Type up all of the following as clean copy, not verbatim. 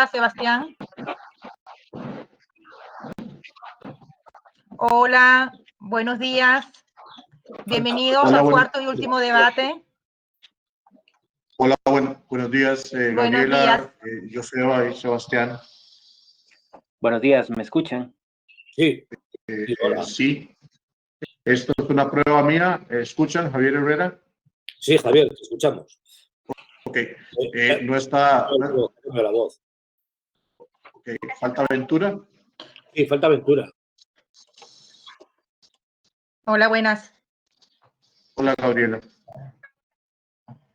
estás, Sebastián? Hola, buenos días. Bienvenidos al cuarto y último debate. Hola, buenos días, Buenos Gabriela. días. Yo soy Eva y Sebastián. Buenos días, ¿me escuchan? Sí. Sí. Esto es una prueba mía. ¿Escuchan, Javier Herrera? Sí, Javier, te escuchamos. Ok. No está... La voz. Okay. ¿Falta Ventura? Sí, falta Ventura. Hola, buenas. Hola, Gabriela.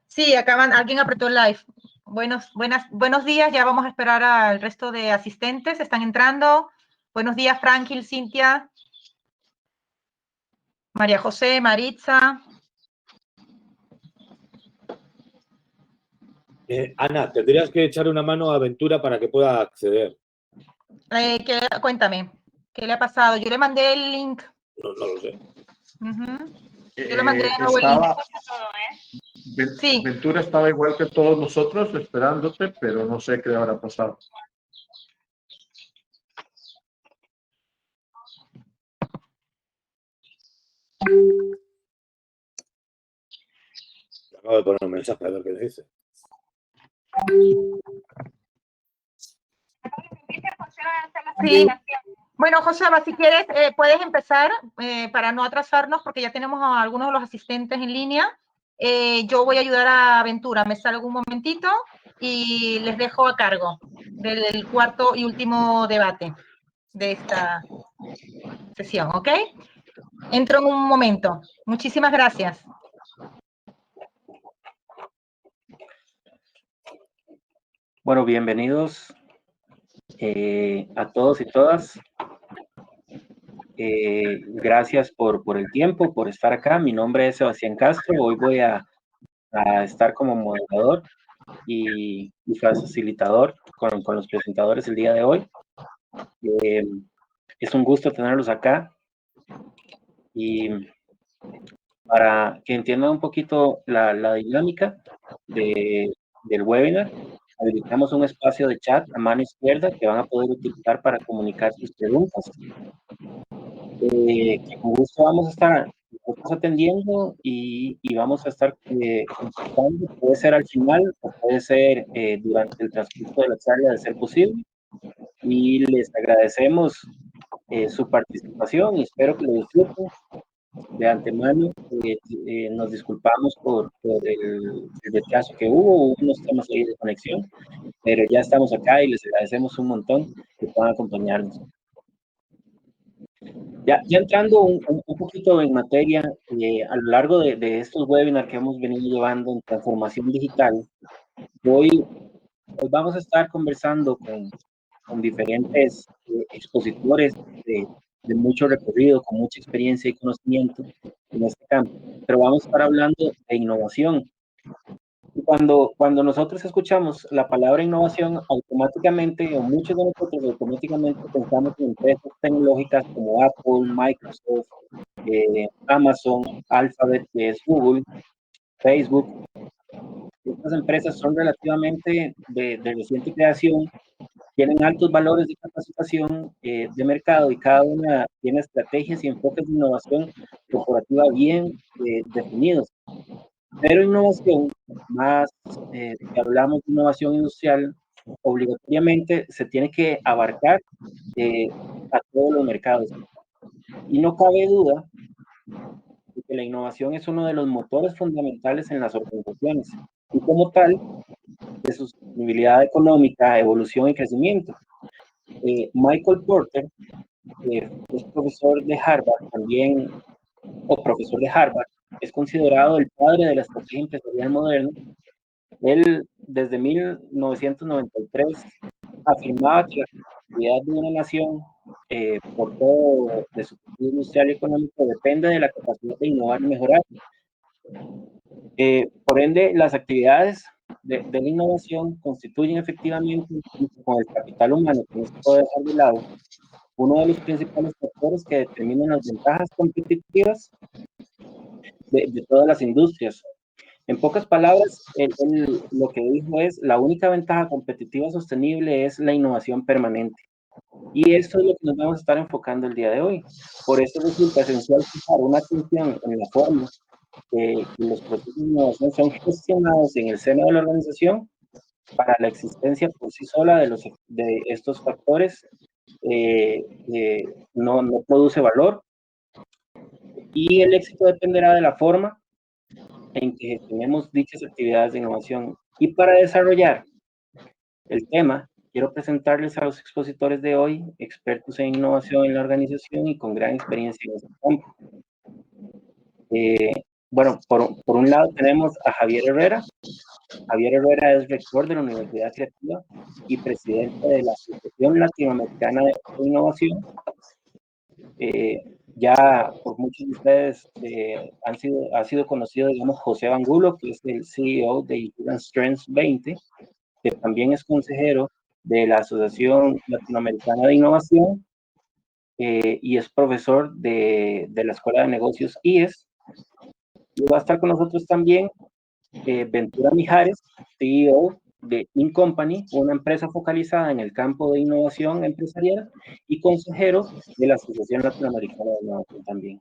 Sí, alguien apretó el live. Buenos días, ya vamos a esperar al resto de asistentes, están entrando. Buenos días, Franklin, Cintia, María José, Maritza. Ana, tendrías que echar una mano a Ventura para que pueda acceder. Cuéntame, ¿qué le ha pasado? Yo le mandé el link. No lo sé. Yo le mandé el link. Sí. Ventura estaba igual que todos nosotros, esperándote, pero no sé qué habrá pasado. Acabo de poner un mensaje a ver qué dice. Sí. Bueno, Joseba, si quieres, puedes empezar para no atrasarnos, porque ya tenemos a algunos de los asistentes en línea. Yo voy a ayudar a Ventura, me salgo un momentito y les dejo a cargo del cuarto y último debate de esta sesión, ¿ok? Entro en un momento. Muchísimas gracias. Bueno, bienvenidos a todos y todas. Gracias por el tiempo, por estar acá. Mi nombre es Sebastián Castro. Hoy voy a estar como moderador y facilitador con los presentadores el día de hoy. Es un gusto tenerlos acá y para que entiendan un poquito la dinámica del webinar, habilitamos un espacio de chat a mano izquierda que van a poder utilizar para comunicar sus preguntas. Que con gusto vamos a estar atendiendo y vamos a estar contestando. Puede ser al final o puede ser durante el transcurso de la charla de ser posible. Y les agradecemos su participación y espero que lo disfruten. De antemano, nos disculpamos por el retraso que hubo unos temas ahí de conexión, pero ya estamos acá y les agradecemos un montón que puedan acompañarnos. Ya entrando un poquito en materia, a lo largo de estos webinars que hemos venido llevando en transformación digital, hoy vamos a estar conversando con diferentes expositores de mucho recorrido, con mucha experiencia y conocimiento en este campo, pero vamos a estar hablando de innovación. Y cuando nosotros escuchamos la palabra innovación, automáticamente, o muchos de nosotros automáticamente pensamos en empresas tecnológicas como Apple, Microsoft, Amazon, Alphabet, que es Google, Facebook. Estas empresas son relativamente de reciente creación, tienen altos valores de capacitación de mercado y cada una tiene estrategias y enfoques de innovación corporativa bien definidos. Pero innovación, más si hablamos de innovación industrial, obligatoriamente se tiene que abarcar a todos los mercados. Y no cabe duda de que la innovación es uno de los motores fundamentales en las organizaciones y como tal, de su sostenibilidad económica, evolución y crecimiento. Michael Porter, es profesor de Harvard también, o profesor de Harvard, es considerado el padre de la estrategia empresarial moderna. Él, desde 1993, afirmaba que la capacidad de una nación, por todo de su tejido industrial y económico, depende de la capacidad de innovar y mejorar. Por ende, las actividades de la innovación constituyen efectivamente, con el capital humano, que no se puede dejar de lado, uno de los principales factores que determinan las ventajas competitivas de todas las industrias. En pocas palabras, él lo que dijo es, la única ventaja competitiva sostenible es la innovación permanente. Y esto es lo que nos vamos a estar enfocando el día de hoy. Por eso resulta esencial fijar una atención en la forma que los procesos de innovación son gestionados en el seno de la organización para la existencia por sí sola de estos factores no produce valor, y el éxito dependerá de la forma en que gestionemos dichas actividades de innovación. Y para desarrollar el tema, quiero presentarles a los expositores de hoy, expertos en innovación en la organización y con gran experiencia en este campo. Bueno, por un lado tenemos a Javier Herrera. Javier Herrera es rector de la Universidad Creativa y presidente de la Asociación Latinoamericana de Innovación. Ya por muchos de ustedes ha sido conocido, digamos, José Angulo, que es el CEO de Human Strengths 20, que también es consejero de la Asociación Latinoamericana de Innovación y es profesor de la Escuela de Negocios IES. Y va a estar con nosotros también Ventura Mijares, CEO de InCompany, una empresa focalizada en el campo de innovación empresarial y consejero de la Asociación Latinoamericana de Innovación también.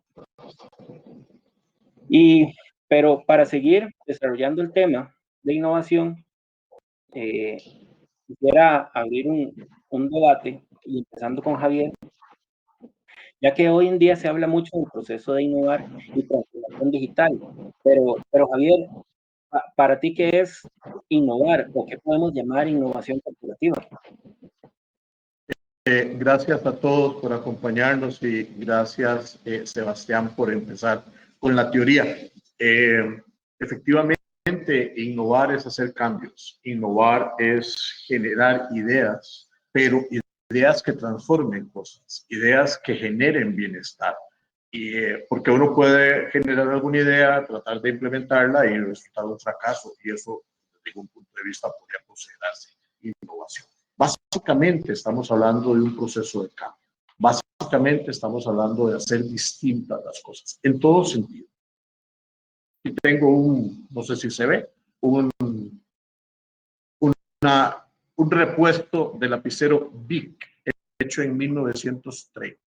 Pero para seguir desarrollando el tema de innovación, quisiera abrir un debate, y empezando con Javier, ya que hoy en día se habla mucho del proceso de innovar y transformación digital, pero Javier, para ti, ¿qué es innovar o qué podemos llamar innovación corporativa? Gracias a todos por acompañarnos y gracias, Sebastián, por empezar con la teoría. Efectivamente, innovar es hacer cambios. Innovar es generar ideas, pero ideas que transformen cosas, ideas que generen bienestar. Porque uno puede generar alguna idea, tratar de implementarla y resultar un fracaso, y eso, desde un punto de vista, podría considerarse innovación. Básicamente estamos hablando de un proceso de cambio. Básicamente estamos hablando de hacer distintas las cosas, en todo sentido. Y tengo no sé si se ve, un repuesto de lapicero Bic, hecho en 1930.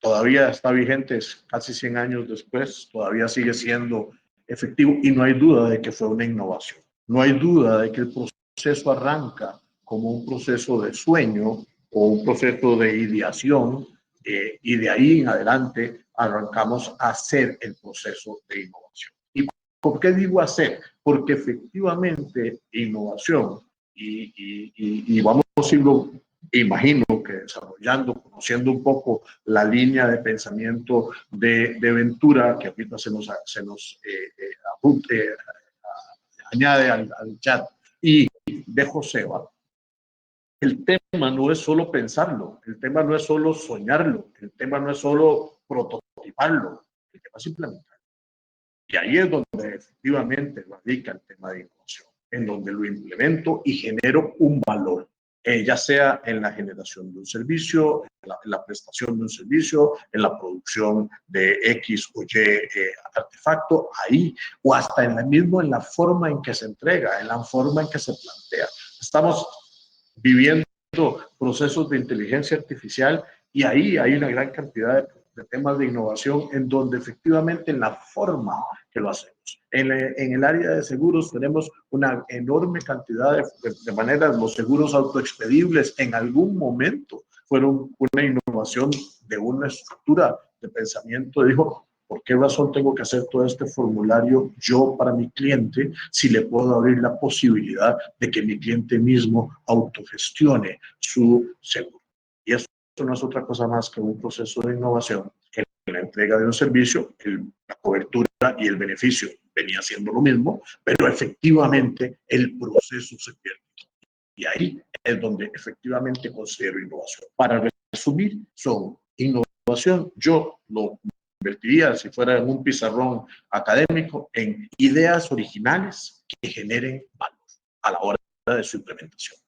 Todavía está vigente, casi 100 años después, todavía sigue siendo efectivo y no hay duda de que fue una innovación. No hay duda de que el proceso arranca como un proceso de sueño o un proceso de ideación y de ahí en adelante arrancamos a hacer el proceso de innovación. ¿Y por qué digo hacer? Porque efectivamente innovación y vamos a irlo, imagino que desarrollando, conociendo un poco la línea de pensamiento de Ventura, que ahorita se nos añade al chat, y de Joseba, el tema no es solo pensarlo, el tema no es solo soñarlo, el tema no es solo prototiparlo, el tema es implementarlo. Y ahí es donde efectivamente radica el tema de innovación, en donde lo implemento y genero un valor, ya sea en la generación de un servicio, en la prestación de un servicio, en la producción de X o Y artefacto, ahí, o hasta en en la forma en que se entrega, en la forma en que se plantea. Estamos viviendo procesos de inteligencia artificial y ahí hay una gran cantidad de temas de innovación en donde efectivamente en la forma que lo hacemos. En el área de seguros tenemos una enorme cantidad de maneras. Los seguros autoexpedibles en algún momento fueron una innovación de una estructura de pensamiento. Dijo, ¿por qué razón tengo que hacer todo este formulario yo para mi cliente si le puedo abrir la posibilidad de que mi cliente mismo autogestione su seguro? Y eso no es otra cosa más que un proceso de innovación. En la entrega de un servicio, la cobertura y el beneficio venía siendo lo mismo, pero efectivamente el proceso se pierde. Y ahí es donde efectivamente considero innovación. Para resumir, son innovación, yo lo invertiría, si fuera en un pizarrón académico, en ideas originales que generen valor a la hora de su implementación.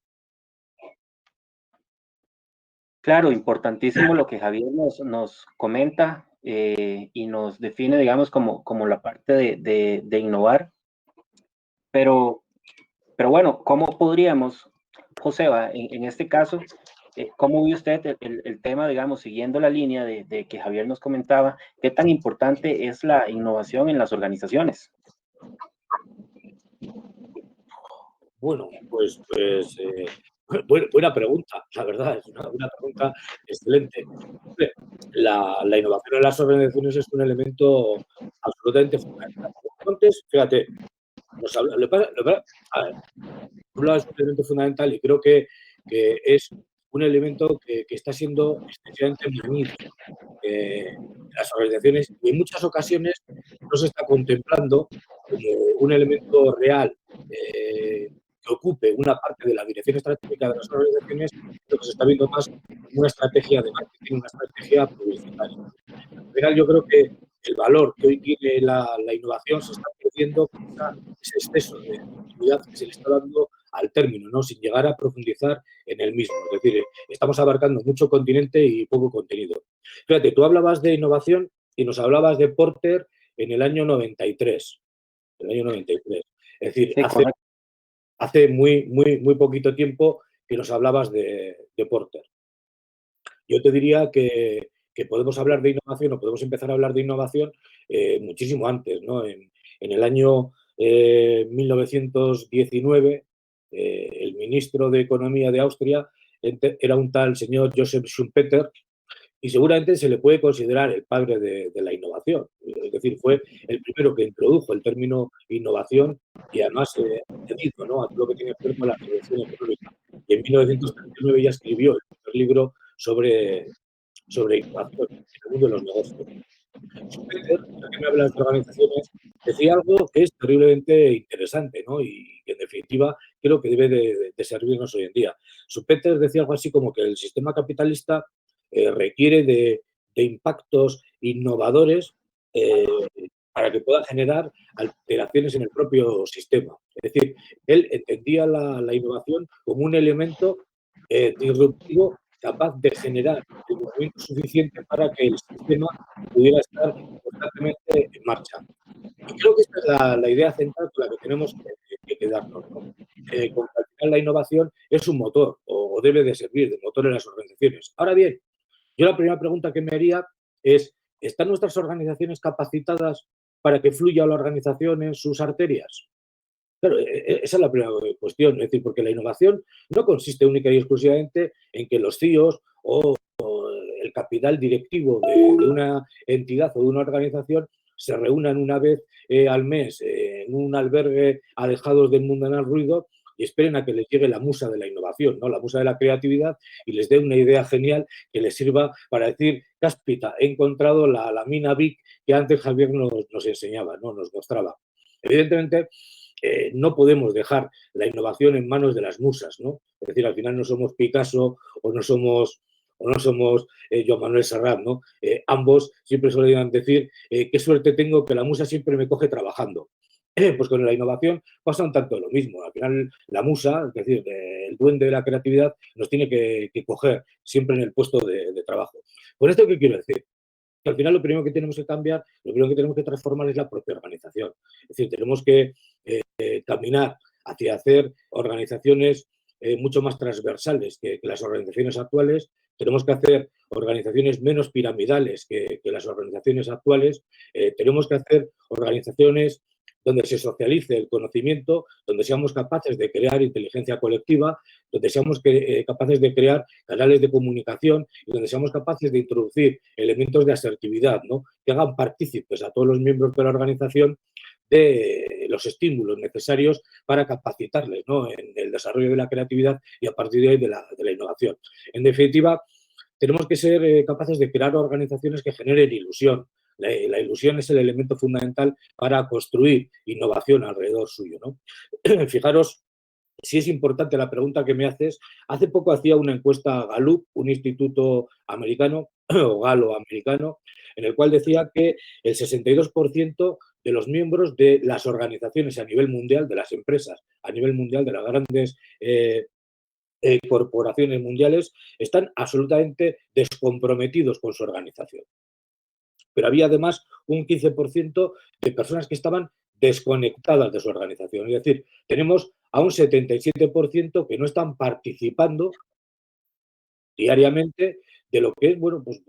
Claro, importantísimo lo que Javier nos comenta y nos define, digamos, como la parte de innovar. Pero bueno, ¿cómo podríamos, Joseba, en este caso, cómo ve usted el tema, digamos, siguiendo la línea de que Javier nos comentaba, qué tan importante es la innovación en las organizaciones? Bueno, buena pregunta, la verdad, es una pregunta excelente. La innovación en las organizaciones es un elemento absolutamente fundamental. Antes, fíjate, a ver, es un elemento fundamental y creo que es un elemento que está siendo excesivamente magnífico. Las organizaciones y en muchas ocasiones no se está contemplando como un elemento real que ocupe una parte de la dirección estratégica de las organizaciones, lo que se está viendo más como una estrategia de marketing, una estrategia publicitaria. Al final, yo creo que el valor que hoy tiene la innovación se está perdiendo con ese exceso de actividad que se le está dando al término, ¿no? Sin llegar a profundizar en el mismo. Es decir, estamos abarcando mucho continente y poco contenido. Fíjate, tú hablabas de innovación y nos hablabas de Porter en el año 93. El año 93. Es decir, Sí, hace muy poquito tiempo que nos hablabas de Porter. Yo te diría que podemos hablar de innovación o podemos empezar a hablar de innovación muchísimo antes, ¿no? En el año 1919, el ministro de Economía de Austria era un tal señor Joseph Schumpeter, y seguramente se le puede considerar el padre de la innovación. Es decir, fue el primero que introdujo el término innovación y además añadido, ¿no?, a todo lo que tiene que ver con la revolución económica. Y en 1939 ya escribió el primer libro sobre innovación en el mundo de los negocios. Schumpeter, ya que me hablas de organizaciones, decía algo que es terriblemente interesante, ¿no?, y que en definitiva creo que debe de servirnos hoy en día. Schumpeter decía algo así como que el sistema capitalista requiere de impactos innovadores eh, para que pueda generar alteraciones en el propio sistema. Es decir, él entendía la innovación como un elemento disruptivo capaz de generar el movimiento suficiente para que el sistema pudiera estar constantemente en marcha. Y creo que esta es la idea central con la que tenemos que quedarnos, ¿no? Como que al final la innovación es un motor o debe de servir de motor en las organizaciones. Ahora bien, yo la primera pregunta que me haría es, ¿están nuestras organizaciones capacitadas para que fluya la organización en sus arterias? Claro, esa es la primera cuestión. Es decir, porque la innovación no consiste única y exclusivamente en que los CEOs o el capital directivo de una entidad o de una organización se reúnan una vez al mes en un albergue alejados del mundanal ruido y esperen a que les llegue la musa de la innovación, ¿no?, la musa de la creatividad, y les dé una idea genial que les sirva para decir, cáspita, he encontrado la mina Vic que antes Javier nos enseñaba, ¿no?, nos mostraba. Evidentemente, no podemos dejar la innovación en manos de las musas, ¿no? Es decir, al final no somos Picasso o no somos Joan Manuel Serrat, ¿no? Ambos siempre solían decir, qué suerte tengo que la musa siempre me coge trabajando. Pues con la innovación pasa un tanto lo mismo. Al final, la musa, es decir, el duende de la creatividad, nos tiene que coger siempre en el puesto de trabajo. ¿Con esto qué quiero decir? Que al final lo primero que tenemos que cambiar, lo primero que tenemos que transformar es la propia organización. Es decir, tenemos que caminar hacia hacer organizaciones mucho más transversales que las organizaciones actuales. Tenemos que hacer organizaciones menos piramidales que las organizaciones actuales. Tenemos que hacer organizaciones donde se socialice el conocimiento, donde seamos capaces de crear inteligencia colectiva, donde seamos capaces de crear canales de comunicación y donde seamos capaces de introducir elementos de asertividad, ¿no?, que hagan partícipes a todos los miembros de la organización de los estímulos necesarios para capacitarles, ¿no?, en el desarrollo de la creatividad y a partir de ahí de la innovación. En definitiva, tenemos que ser capaces de crear organizaciones que generen ilusión. La ilusión es el elemento fundamental para construir innovación alrededor suyo, ¿no? Fijaros si es importante la pregunta que me haces. Hace poco hacía una encuesta Gallup, un instituto americano o galo-americano, en el cual decía que el 62% de los miembros de las organizaciones a nivel mundial, de las empresas a nivel mundial, de las grandes corporaciones mundiales, están absolutamente descomprometidos con su organización. pero había además un 15% de personas que estaban desconectadas de su organización. Es decir, tenemos a un 77% que no están participando diariamente de lo que es, bueno, pues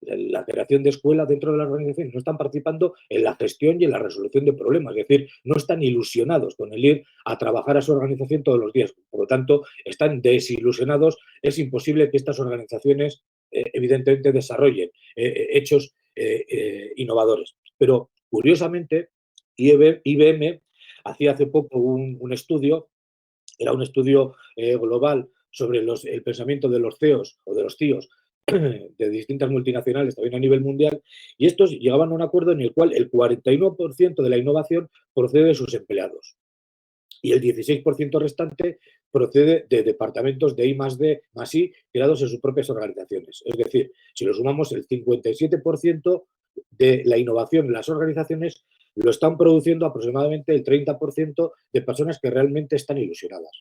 la creación de escuelas dentro de la organización, no están participando en la gestión y en la resolución de problemas, es decir, no están ilusionados con el ir a trabajar a su organización todos los días, por lo tanto, están desilusionados, es imposible que estas organizaciones evidentemente desarrollen hechos innovadores. Pero, curiosamente, IBM hacía hace poco un estudio, era un estudio global sobre el pensamiento de los CEOs o de los CIOs de distintas multinacionales también a nivel mundial, y estos llegaban a un acuerdo en el cual el 41% de la innovación procede de sus empleados y el 16% restante procede de departamentos de I+D+I creados en sus propias organizaciones. Es decir, si lo sumamos, el 57% de la innovación en las organizaciones lo están produciendo aproximadamente el 30% de personas que realmente están ilusionadas.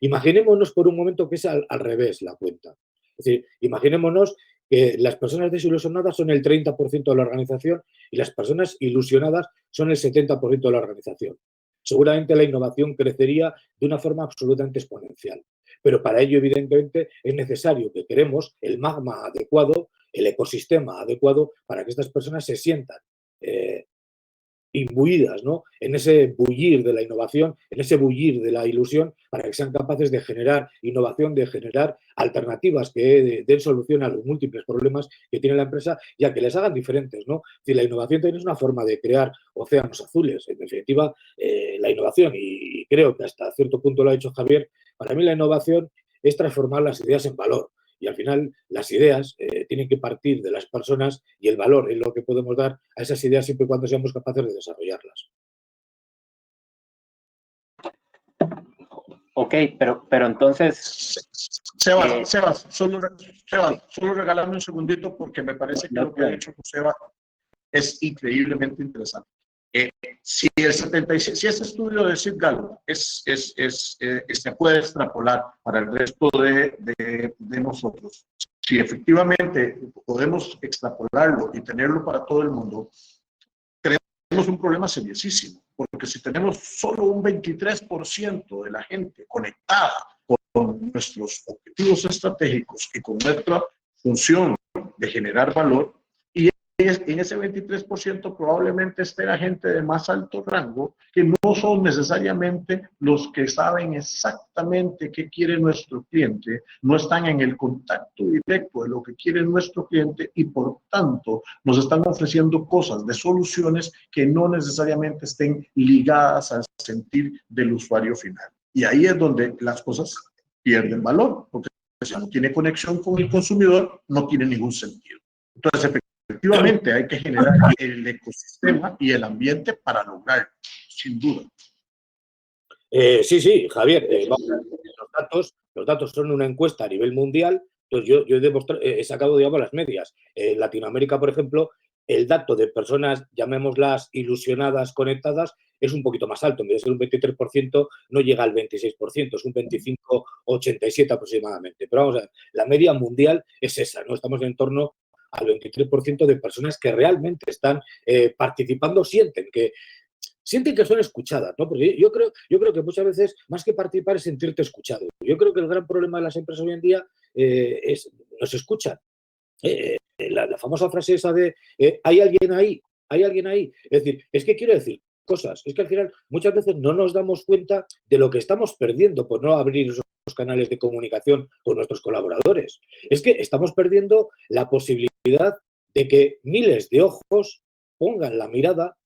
Imaginémonos por un momento que es al revés la cuenta. Es decir, imaginémonos que las personas desilusionadas son el 30% de la organización y las personas ilusionadas son el 70% de la organización. Seguramente la innovación crecería de una forma absolutamente exponencial. Pero para ello, evidentemente, es necesario que creemos el magma adecuado, el ecosistema adecuado para que estas personas se sientan imbuidas, ¿no?, en ese bullir de la innovación, en ese bullir de la ilusión, para que sean capaces de generar innovación, de generar alternativas que den solución a los múltiples problemas que tiene la empresa y a que les hagan diferentes, ¿no? Si la innovación también es una forma de crear océanos azules, en definitiva, la innovación, y creo que hasta cierto punto lo ha dicho Javier, para mí la innovación es transformar las ideas en valor. Y al final las ideas tienen que partir de las personas y el valor es lo que podemos dar a esas ideas siempre y cuando seamos capaces de desarrollarlas. Ok, pero entonces... Sebas, solo regálame un segundito porque me parece que lo que ha hecho Joseba es increíblemente interesante. Si ese estudio de Sid Gallup se puede extrapolar para el resto de nosotros, si efectivamente podemos extrapolarlo y tenerlo para todo el mundo, tenemos un problema seriosísimo, porque si tenemos solo un 23% de la gente conectada con nuestros objetivos estratégicos y con nuestra función de generar valor, y en ese 23% probablemente esté la gente de más alto rango, que no son necesariamente los que saben exactamente qué quiere nuestro cliente, no están en el contacto directo de lo que quiere nuestro cliente y por tanto nos están ofreciendo cosas de soluciones que no necesariamente estén ligadas al sentir del usuario final. Y ahí es donde las cosas pierden valor, porque si no tiene conexión con el consumidor, no tiene ningún sentido. Entonces, efectivamente, hay que generar el ecosistema y el ambiente para lograrlo, sin duda. Sí, Javier, los datos son una encuesta a nivel mundial, entonces yo he sacado, digamos, las medias. En Latinoamérica, por ejemplo, el dato de personas, llamémoslas ilusionadas, conectadas, es un poquito más alto. En vez de ser un 23%, no llega al 26%, es un 25,87% aproximadamente. Pero vamos a ver, la media mundial es esa, ¿no? Estamos en torno al 23% de personas que realmente están participando, sienten que son escuchadas, ¿no? Porque yo creo que muchas veces, más que participar, es sentirte escuchado. Yo creo que el gran problema de las empresas hoy en día es no se escuchan. La famosa frase esa de ¿hay alguien ahí? ¿Hay alguien ahí? Es decir, es que quiero decir cosas. Es que al final muchas veces no nos damos cuenta de lo que estamos perdiendo por no abrir esos canales de comunicación con nuestros colaboradores. Es que estamos perdiendo la posibilidad de que miles de ojos pongan la mirada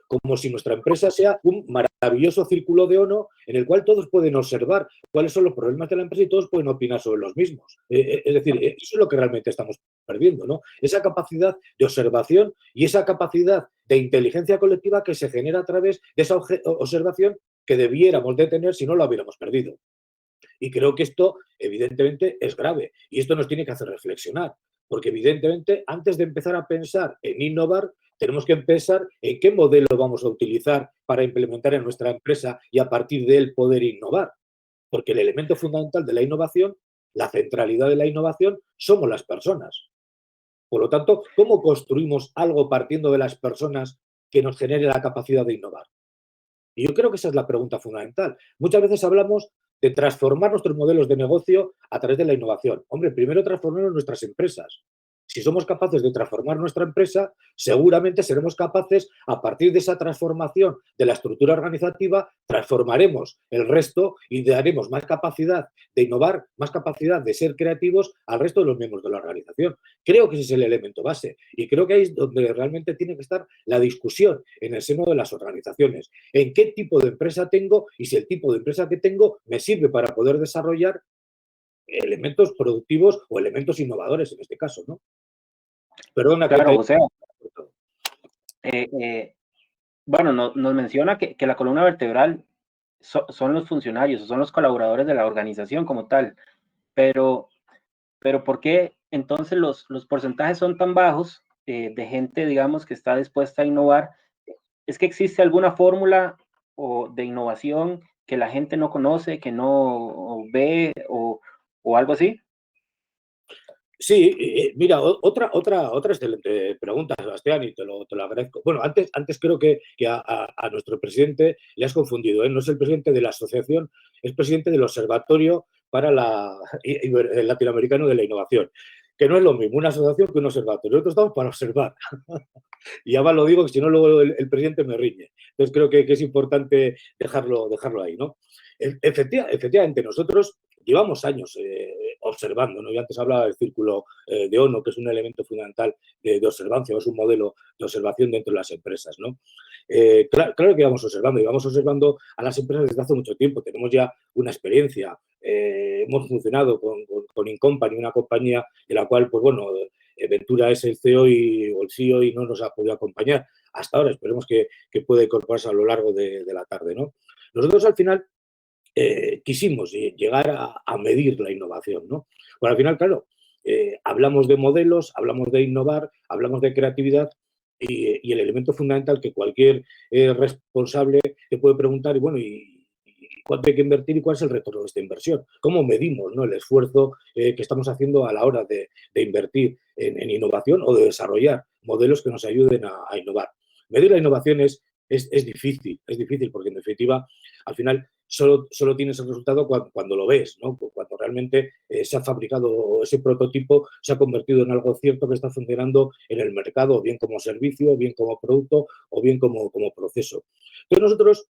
como si nuestra empresa sea un maravilloso círculo de ONO en el cual todos pueden observar cuáles son los problemas de la empresa y todos pueden opinar sobre los mismos. Es decir, eso es lo que realmente estamos perdiendo, ¿no? Esa capacidad de observación y esa capacidad de inteligencia colectiva que se genera a través de esa observación que debiéramos de tener si no lo hubiéramos perdido. Y creo que esto, evidentemente, es grave y esto nos tiene que hacer reflexionar, porque evidentemente, antes de empezar a pensar en innovar, tenemos que pensar en qué modelo vamos a utilizar para implementar en nuestra empresa y a partir de él poder innovar. Porque el elemento fundamental de la innovación, la centralidad de la innovación, somos las personas. Por lo tanto, ¿cómo construimos algo partiendo de las personas que nos genere la capacidad de innovar? Y yo creo que esa es la pregunta fundamental. Muchas veces hablamos de transformar nuestros modelos de negocio a través de la innovación. Hombre, primero transformemos nuestras empresas. Si somos capaces de transformar nuestra empresa, seguramente seremos capaces, a partir de esa transformación de la estructura organizativa, transformaremos el resto y daremos más capacidad de innovar, más capacidad de ser creativos al resto de los miembros de la organización. Creo que ese es el elemento base y creo que ahí es donde realmente tiene que estar la discusión en el seno de las organizaciones. ¿En qué tipo de empresa tengo y si el tipo de empresa que tengo me sirve para poder desarrollar elementos productivos o elementos innovadores en este caso, ¿no? Perdona que Claro, te... José. Bueno, nos menciona que la columna vertebral son los funcionarios, son los colaboradores de la organización como tal, pero ¿por qué entonces los porcentajes son tan bajos de gente, digamos, que está dispuesta a innovar? ¿Es que existe alguna fórmula de innovación que la gente no conoce, que no ve o algo así? Sí, mira, otra excelente pregunta, Sebastián, y te lo agradezco. Bueno, antes creo que a nuestro presidente le has confundido, ¿eh? No es el presidente de la asociación, es presidente del Observatorio para el Latinoamericano de la Innovación, que no es lo mismo una asociación que un observatorio. Nosotros estamos para observar. Y además lo digo que si no luego el presidente me riñe. Entonces creo que es importante dejarlo ahí, ¿no? Efectivamente, nosotros llevamos años observando, ¿no? Yo antes hablaba del círculo de ONU, que es un elemento fundamental de observancia, es un modelo de observación dentro de las empresas, ¿no? Claro que vamos observando a las empresas desde hace mucho tiempo. Tenemos ya una experiencia. Hemos funcionado con Incompany, una compañía de la cual, pues bueno, Ventura es el CEO o el CEO y no nos ha podido acompañar hasta ahora. Esperemos que pueda incorporarse a lo largo de la tarde, ¿no? Nosotros al final quisimos llegar a medir la innovación, ¿no? Bueno, al final, claro, hablamos de modelos, hablamos de innovar, hablamos de creatividad y el elemento fundamental que cualquier responsable te puede preguntar, y bueno, ¿y cuánto hay que invertir y cuál es el retorno de esta inversión? ¿Cómo medimos, ¿no?, el esfuerzo que estamos haciendo a la hora de invertir en innovación o de desarrollar modelos que nos ayuden a innovar? Medir la innovación es difícil porque en definitiva al final solo tienes el resultado cuando lo ves, ¿no? Cuando realmente se ha fabricado ese prototipo, se ha convertido en algo cierto que está funcionando en el mercado, bien como servicio, bien como producto o bien como proceso. Entonces nosotros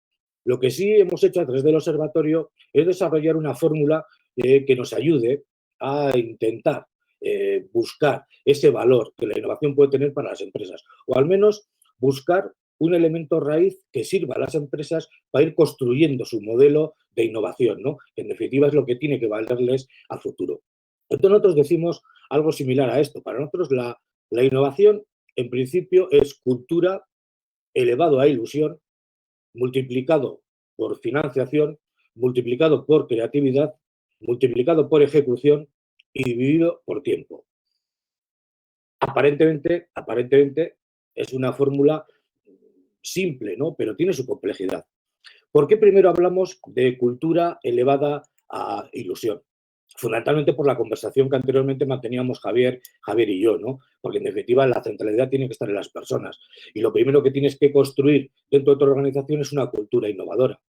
lo que sí hemos hecho a través del observatorio es desarrollar una fórmula que nos ayude a intentar buscar ese valor que la innovación puede tener para las empresas, o al menos buscar un elemento raíz que sirva a las empresas para ir construyendo su modelo de innovación, ¿no? Que en definitiva es lo que tiene que valerles a futuro. Entonces nosotros decimos algo similar a esto. Para nosotros la innovación, en principio, es cultura elevado a ilusión, multiplicado por financiación, multiplicado por creatividad, multiplicado por ejecución y dividido por tiempo. Aparentemente es una fórmula simple, ¿no? Pero tiene su complejidad. ¿Por qué primero hablamos de cultura elevada a ilusión? Fundamentalmente por la conversación que anteriormente manteníamos Javier y yo, ¿no? Porque en definitiva la centralidad tiene que estar en las personas. Y lo primero que tienes que construir dentro de tu organización es una cultura innovadora.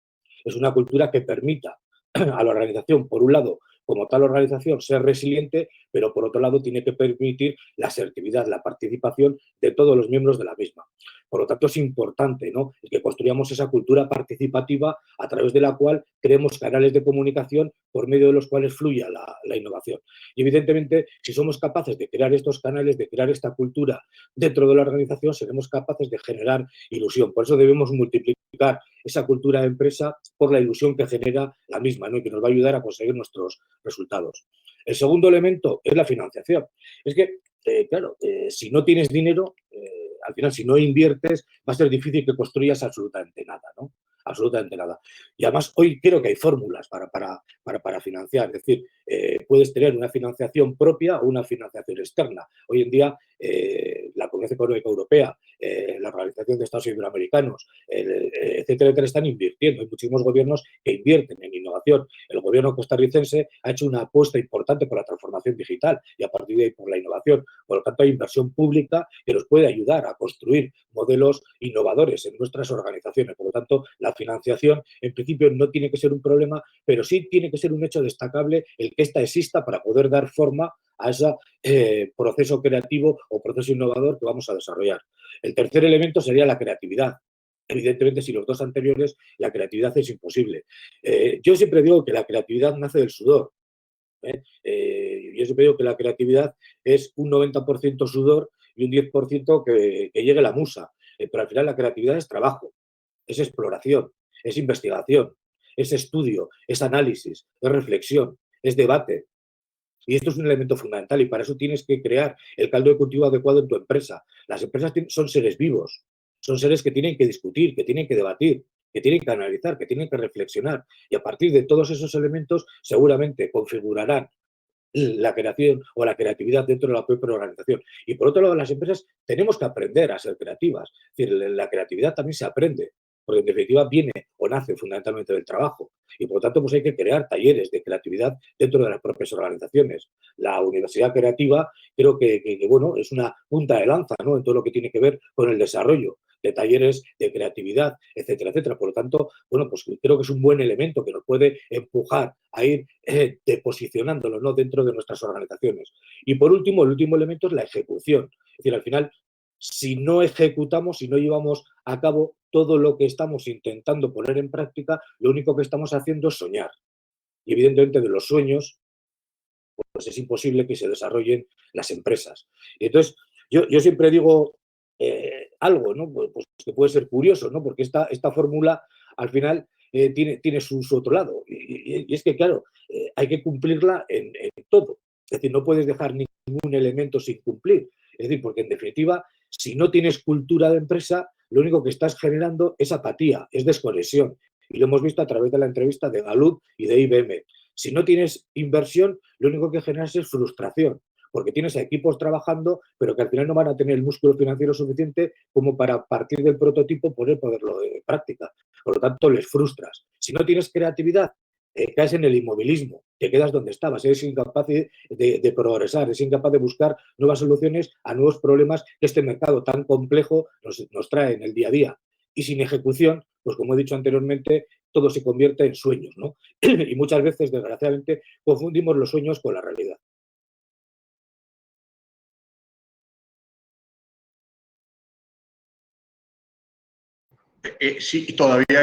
Es una cultura que permita a la organización, por un lado, como tal organización, ser resiliente, pero por otro lado tiene que permitir la asertividad, la participación de todos los miembros de la misma. Por lo tanto, es importante, ¿no?, que construyamos esa cultura participativa a través de la cual creemos canales de comunicación por medio de los cuales fluya la innovación. Y evidentemente, si somos capaces de crear estos canales, de crear esta cultura dentro de la organización, seremos capaces de generar ilusión. Por eso debemos multiplicar esa cultura de empresa por la ilusión que genera la misma, ¿no?, y que nos va a ayudar a conseguir nuestros resultados. El segundo elemento es la financiación. Es que, claro, si no tienes dinero, al final, si no inviertes, va a ser difícil que construyas absolutamente nada, ¿no? Absolutamente nada. Y además, hoy creo que hay fórmulas para financiar. Es decir, puedes tener una financiación propia o una financiación externa. Hoy en día, la Comunidad Económica Europea, la Organización de Estados Iberoamericanos, etcétera, etcétera, están invirtiendo. Hay muchísimos gobiernos que invierten en innovación. El gobierno costarricense ha hecho una apuesta importante por la transformación digital y a partir de ahí por la innovación. Por lo tanto, hay inversión pública que nos puede ayudar a construir modelos innovadores en nuestras organizaciones. Por lo tanto, la financiación, en principio, no tiene que ser un problema, pero sí tiene que ser un hecho destacable el que ésta exista para poder dar forma a ese proceso creativo o proceso innovador que vamos a desarrollar. El tercer elemento sería la creatividad. Evidentemente, sin los dos anteriores, la creatividad es imposible. Yo siempre digo que la creatividad nace del sudor. Yo siempre digo que la creatividad es un 90% sudor y un 10% que llegue la musa. Pero al final la creatividad es trabajo, es exploración, es investigación, es estudio, es análisis, es reflexión, es debate. Y esto es un elemento fundamental y para eso tienes que crear el caldo de cultivo adecuado en tu empresa. Las empresas son seres vivos, son seres que tienen que discutir, que tienen que debatir, que tienen que analizar, que tienen que reflexionar. Y a partir de todos esos elementos seguramente configurarán la creación o la creatividad dentro de la propia organización. Y por otro lado, las empresas tenemos que aprender a ser creativas. Es decir, la creatividad también se aprende, porque en definitiva viene o nace fundamentalmente del trabajo. Y por lo tanto, pues hay que crear talleres de creatividad dentro de las propias organizaciones. La Universidad Creativa creo que bueno, es una punta de lanza, ¿no?, en todo lo que tiene que ver con el desarrollo de talleres de creatividad, etcétera, etcétera. Por lo tanto, bueno, pues creo que es un buen elemento que nos puede empujar a ir posicionándonos, ¿no?, dentro de nuestras organizaciones. Y por último, el último elemento es la ejecución. Es decir, al final, si no ejecutamos, si no llevamos a cabo todo lo que estamos intentando poner en práctica, lo único que estamos haciendo es soñar. Y evidentemente de los sueños, pues es imposible que se desarrollen las empresas. Y entonces, yo siempre digo algo, ¿no?, pues que puede ser curioso, ¿no?, porque esta fórmula al final tiene su otro lado. Y es que, claro, hay que cumplirla en todo. Es decir, no puedes dejar ningún elemento sin cumplir. Es decir, porque en definitiva, si no tienes cultura de empresa, lo único que estás generando es apatía, es desconexión. Y lo hemos visto a través de la entrevista de Gallup y de IBM. Si no tienes inversión, lo único que generas es frustración, porque tienes a equipos trabajando, pero que al final no van a tener el músculo financiero suficiente como para partir del prototipo poderlo en práctica. Por lo tanto, les frustras. Si no tienes creatividad, caes en el inmovilismo, te quedas donde estabas, eres incapaz de progresar, eres incapaz de buscar nuevas soluciones a nuevos problemas que este mercado tan complejo nos trae en el día a día. Y sin ejecución, pues como he dicho anteriormente, todo se convierte en sueños, ¿no? Y muchas veces, desgraciadamente, confundimos los sueños con la realidad. Sí, y todavía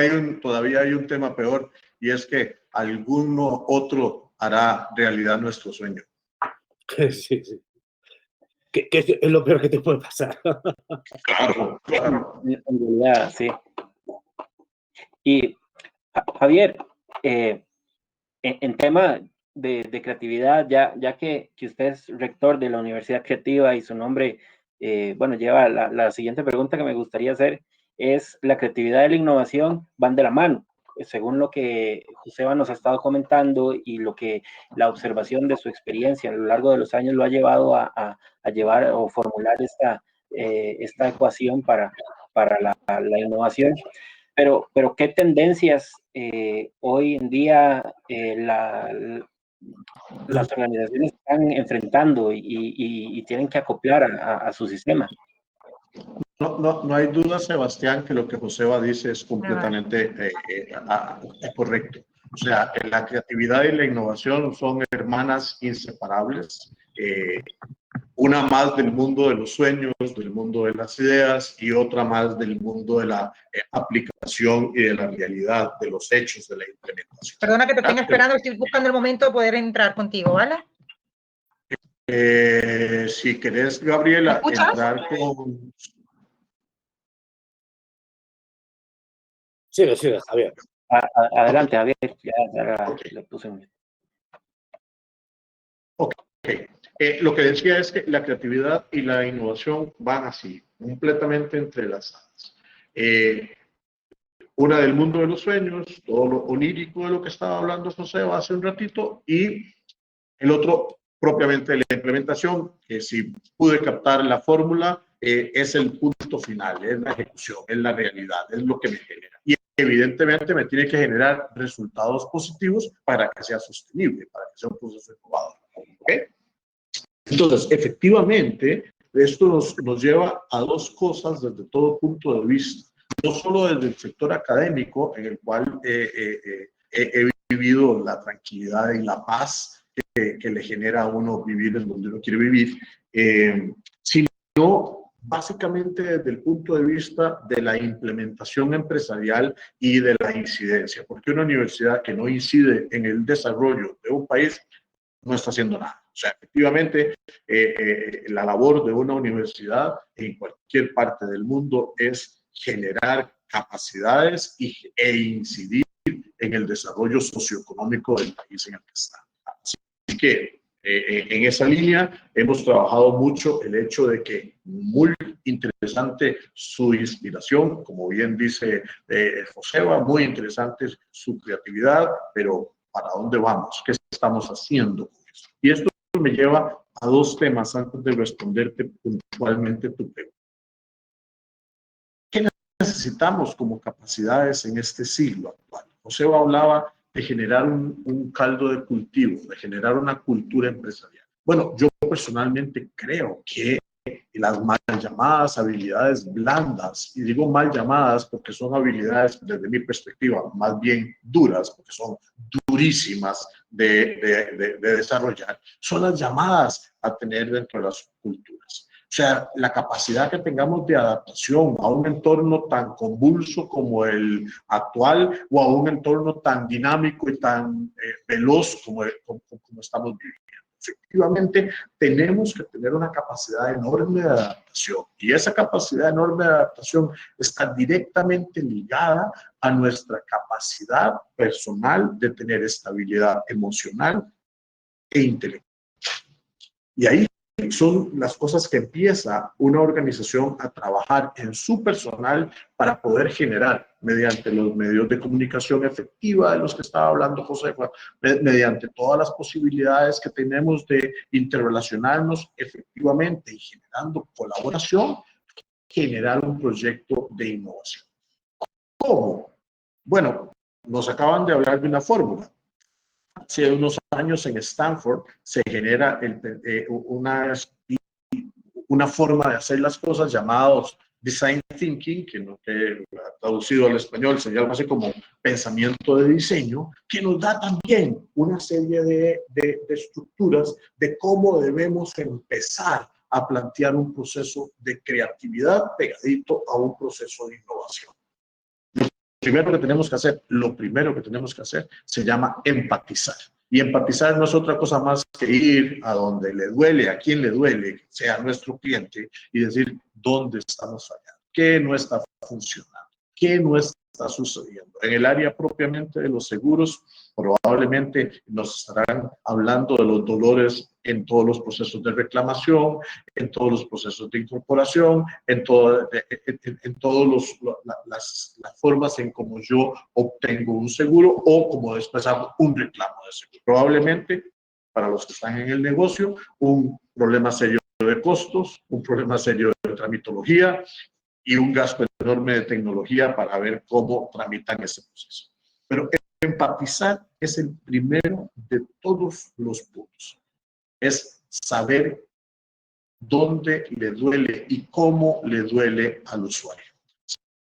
hay un tema peor, y es que alguno otro hará realidad nuestro sueño. Sí, sí. Que es lo peor que te puede pasar. Claro, claro. En realidad, sí. Y Javier, en tema de creatividad, ya que usted es rector de la Universidad Creativa y su nombre, bueno, lleva la siguiente pregunta que me gustaría hacer es, ¿la creatividad y la innovación van de la mano? Según lo que Joseba nos ha estado comentando y lo que la observación de su experiencia a lo largo de los años lo ha llevado a llevar o formular esta ecuación para la innovación. Pero ¿qué tendencias hoy en día las organizaciones están enfrentando y tienen que acoplar a su sistema? No hay duda, Sebastián, que lo que Joseba dice es completamente correcto. O sea, la creatividad y la innovación son hermanas inseparables. Una más del mundo de los sueños, del mundo de las ideas, y otra más del mundo de la aplicación y de la realidad, de los hechos, de la implementación. Perdona que te tenga esperando, estoy buscando el momento de poder entrar contigo, ¿vale? Si querés, Gabriela, entrar con... Sigue, Javier. Adelante, Javier. Ya le puse un... Ok. Lo que decía es que la creatividad y la innovación van así, completamente entrelazadas. Una del mundo de los sueños, todo lo onírico de lo que estaba hablando José hace un ratito, y El otro, propiamente la implementación, que si pude captar la fórmula, es el punto final, es la ejecución, es la realidad, es lo que me genera. Y evidentemente me tiene que generar resultados positivos para que sea sostenible, para que sea un proceso innovador. ¿Okay? Entonces, efectivamente, esto nos lleva a dos cosas desde todo punto de vista. No solo desde el sector académico, en el cual he vivido la tranquilidad y la paz que le genera a uno vivir en donde uno quiere vivir, sino básicamente desde el punto de vista de la implementación empresarial y de la incidencia, porque una universidad que no incide en el desarrollo de un país no está haciendo nada. O sea, efectivamente, la labor de una universidad en cualquier parte del mundo es generar capacidades e incidir en el desarrollo socioeconómico del país en el que está. Así que en esa línea hemos trabajado mucho el hecho de que muy interesante su inspiración, como bien dice Joseba, muy interesante su creatividad, pero ¿para dónde vamos? ¿Qué estamos haciendo con eso? Y esto me lleva a dos temas antes de responderte puntualmente tu pregunta. ¿Qué necesitamos como capacidades en este siglo actual? Joseba hablaba de generar un caldo de cultivo, de generar una cultura empresarial. Bueno, yo personalmente creo que las mal llamadas habilidades blandas, y digo mal llamadas porque son habilidades desde mi perspectiva más bien duras, porque son durísimas de desarrollar, son las llamadas a tener dentro de las culturas. O sea, la capacidad que tengamos de adaptación a un entorno tan convulso como el actual o a un entorno tan dinámico y tan veloz como estamos viviendo. Efectivamente, tenemos que tener una capacidad enorme de adaptación y esa capacidad enorme de adaptación está directamente ligada a nuestra capacidad personal de tener estabilidad emocional e intelectual. Y ahí son las cosas que empieza una organización a trabajar en su personal para poder generar mediante los medios de comunicación efectiva de los que estaba hablando José, mediante todas las posibilidades que tenemos de interrelacionarnos efectivamente y generando colaboración, generar un proyecto de innovación. ¿Cómo? Bueno, nos acaban de hablar de una fórmula. Hace unos años en Stanford se genera una forma de hacer las cosas llamados Design Thinking, que traducido al español se llama así como pensamiento de diseño, que nos da también una serie de estructuras de cómo debemos empezar a plantear un proceso de creatividad pegadito a un proceso de innovación. Lo primero que tenemos que hacer se llama empatizar. Y empatizar no es otra cosa más que ir a donde le duele, a quien le duele, sea nuestro cliente, y decir dónde estamos fallando, qué no está funcionando, qué no está sucediendo. En el área propiamente de los seguros, probablemente nos estarán hablando de los dolores en todos los procesos de reclamación, en todos los procesos de incorporación, en todas las formas en cómo yo obtengo un seguro o cómo después hago un reclamo de seguro. Probablemente, para los que están en el negocio, un problema serio de costos, un problema serio de tramitología y un gasto enorme de tecnología para ver cómo tramitan ese proceso. Pero empatizar es el primero de todos los puntos. Es saber dónde le duele y cómo le duele al usuario.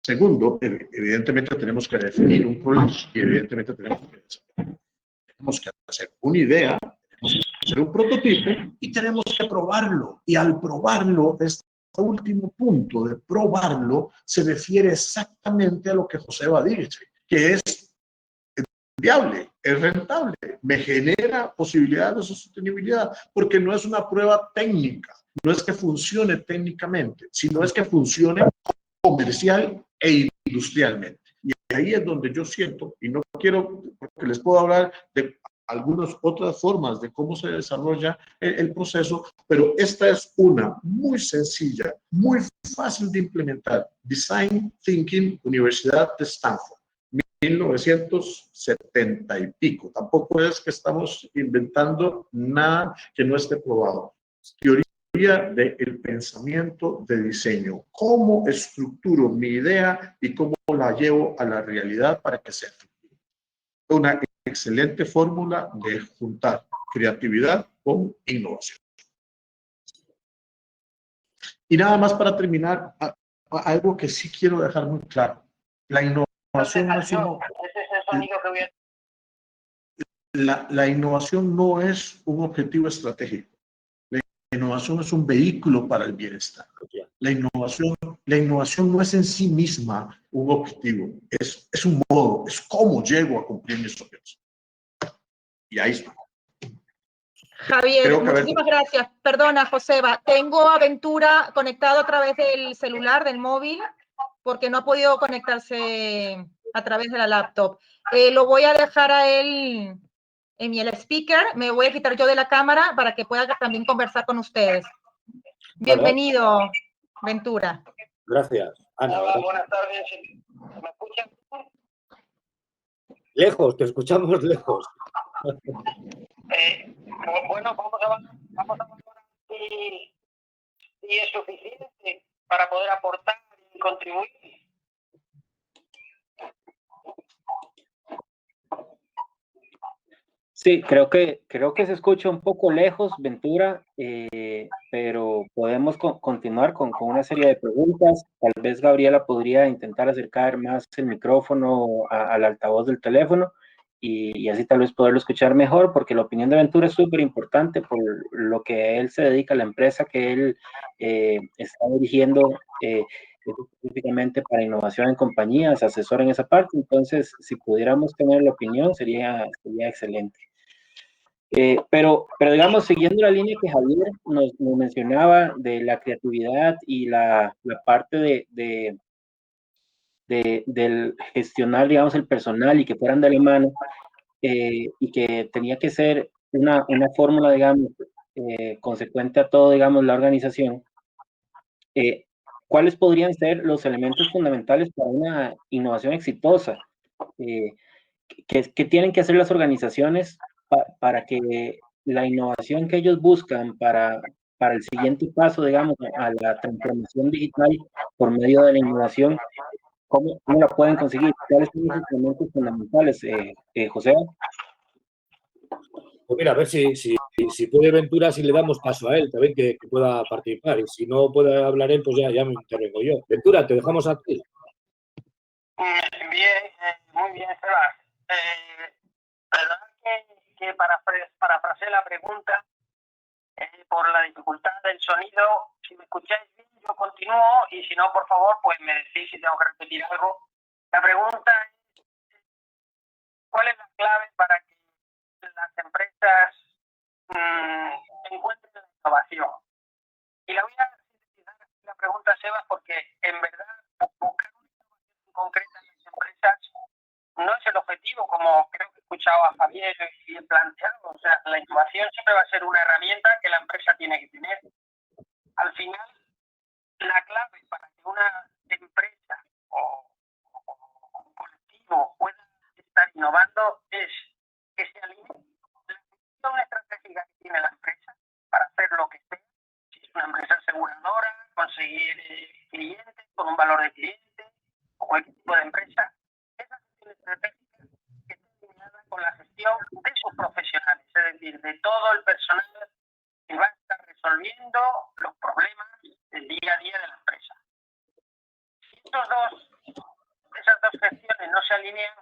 Segundo, evidentemente tenemos que definir un problema y evidentemente tenemos que hacer una idea, tenemos que hacer un prototipo y tenemos que probarlo. Y al probarlo, este último punto de probarlo se refiere exactamente a lo que Joseba dice, que es viable, es rentable, me genera posibilidades de sostenibilidad, porque no es una prueba técnica, no es que funcione técnicamente, sino es que funcione comercial e industrialmente. Y ahí es donde yo siento, y no quiero, porque les puedo hablar de algunas otras formas de cómo se desarrolla el proceso, pero esta es una muy sencilla, muy fácil de implementar. Design Thinking, Universidad de Stanford. 1970 y pico. Tampoco es que estamos inventando nada que no esté probado. Teoría del pensamiento de diseño. ¿Cómo estructuro mi idea y cómo la llevo a la realidad para que sea efectiva? Una excelente fórmula de juntar creatividad con innovación. Y nada más para terminar, algo que sí quiero dejar muy claro. La innovación no es la innovación no es un objetivo estratégico. La innovación es un vehículo para el bienestar. La innovación no es en sí misma un objetivo, es un modo, es cómo llego a cumplir mis objetivos. Y ahí está. Javier, muchísimas gracias. Perdona, Joseba, tengo a Ventura conectado a través del celular, del móvil, porque no ha podido conectarse a través de la laptop. Lo voy a dejar a él en el speaker, me voy a quitar yo de la cámara para que pueda también conversar con ustedes. Bienvenido, Ventura. Gracias, Ana. Hola, buenas tardes. ¿Me escuchan? Lejos, te escuchamos lejos. Bueno, vamos a valorar si es suficiente para poder aportar y contribuir. Sí, creo que se escucha un poco lejos, Ventura, pero podemos continuar con una serie de preguntas. Tal vez Gabriela podría intentar acercar más el micrófono al altavoz del teléfono y así tal vez poderlo escuchar mejor, porque la opinión de Ventura es súper importante por lo que él se dedica, la empresa que él está dirigiendo, específicamente para innovación en compañías, asesor en esa parte. Entonces, si pudiéramos tener la opinión, sería excelente. Pero digamos, siguiendo la línea que Javier nos mencionaba de la creatividad y la parte del gestionar, digamos, el personal y que fueran de la mano, y que tenía que ser una fórmula, digamos, consecuente a todo, digamos, la organización. ¿Cuáles podrían ser los elementos fundamentales para una innovación exitosa? ¿Qué tienen que hacer las organizaciones para que la innovación que ellos buscan para el siguiente paso, digamos, a la transformación digital por medio de la innovación, cómo la pueden conseguir? ¿Cuáles son los elementos fundamentales, José? Pues mira, a ver si puede Ventura, si le damos paso a él también que pueda participar. Y si no puede hablar él, pues ya me intervengo yo. Ventura, te dejamos a ti. Bien, muy bien, Sebas. Perdón que parafraseé la pregunta por la dificultad del sonido. Si me escucháis bien, yo continúo, y si no, por favor, pues me decís si tengo que repetir algo. La pregunta es, ¿cuál es la clave para que las empresas encuentren la innovación? Y la voy a sintetizar la pregunta, Sebas, porque en verdad buscar una innovación concreta en las empresas no es el objetivo, como creo que he escuchado a Javier y he planteado. O sea, la innovación siempre va a ser una herramienta que la empresa tiene que tener. Al final, la clave para que una empresa o un colectivo pueda estar innovando es que se alinee la visión estratégica que tiene la empresa para hacer lo que esté. Si es una empresa aseguradora, conseguir clientes con un valor de cliente o cualquier tipo de empresa, esa gestión estratégica que esté alineada con la gestión de sus profesionales, es decir, de todo el personal que va a estar resolviendo los problemas del día a día de la empresa. Si esas dos gestiones no se alinean,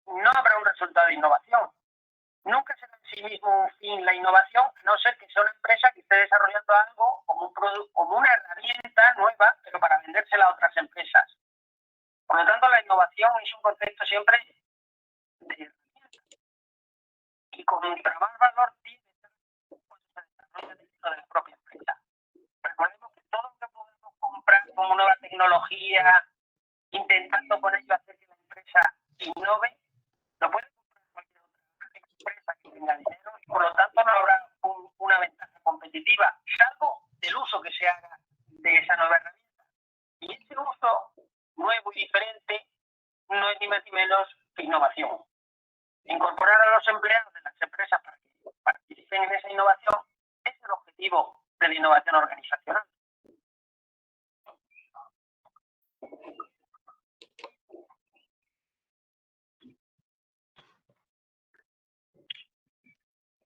no habrá un resultado de innovación. Nunca será en sí mismo un fin la innovación, a no ser que sea una empresa que esté desarrollando algo como un producto, como una herramienta nueva, pero para vendérsela a otras empresas. Por lo tanto, la innovación es un concepto siempre de herramienta. Y contra más valor tiene, pues se desarrolla dentro de la propia empresa. Recordemos que todo lo que podemos comprar como nueva tecnología, intentando con ello hacer que la empresa innove, lo puede comprar cualquier otra empresa que tenga dinero, y por lo tanto no habrá una ventaja competitiva, salvo del uso que se haga de esa nueva herramienta. Y ese uso nuevo y diferente no es ni más ni menos que innovación es el objetivo de la innovación organizacional.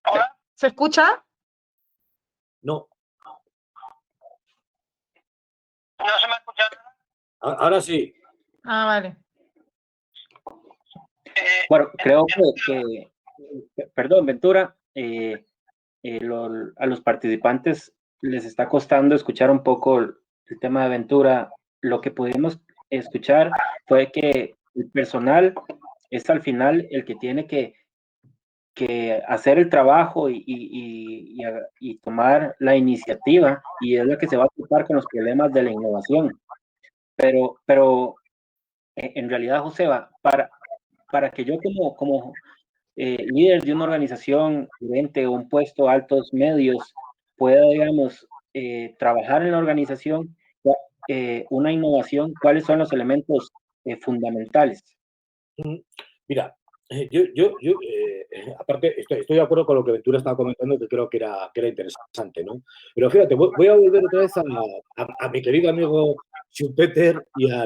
¿Hola? ¿Se escucha? No, ¿No se me escucha nada? ahora sí. Ah, vale. Bueno, creo perdón, Ventura, a los participantes les está costando escuchar un poco el tema de Ventura. Lo que pudimos escuchar fue que el personal es al final el que tiene que hacer el trabajo y tomar la iniciativa, y es la que se va a ocupar con los problemas de la innovación. Pero en realidad, Joseba, para que yo como líder de una organización, gerente o un puesto, altos medios, pueda, digamos, trabajar en la organización, una innovación, ¿cuáles son los elementos fundamentales? Mira, aparte estoy de acuerdo con lo que Ventura estaba comentando, que creo que era interesante, ¿no? Pero fíjate, voy a volver otra vez a mi querido amigo Schumpeter y a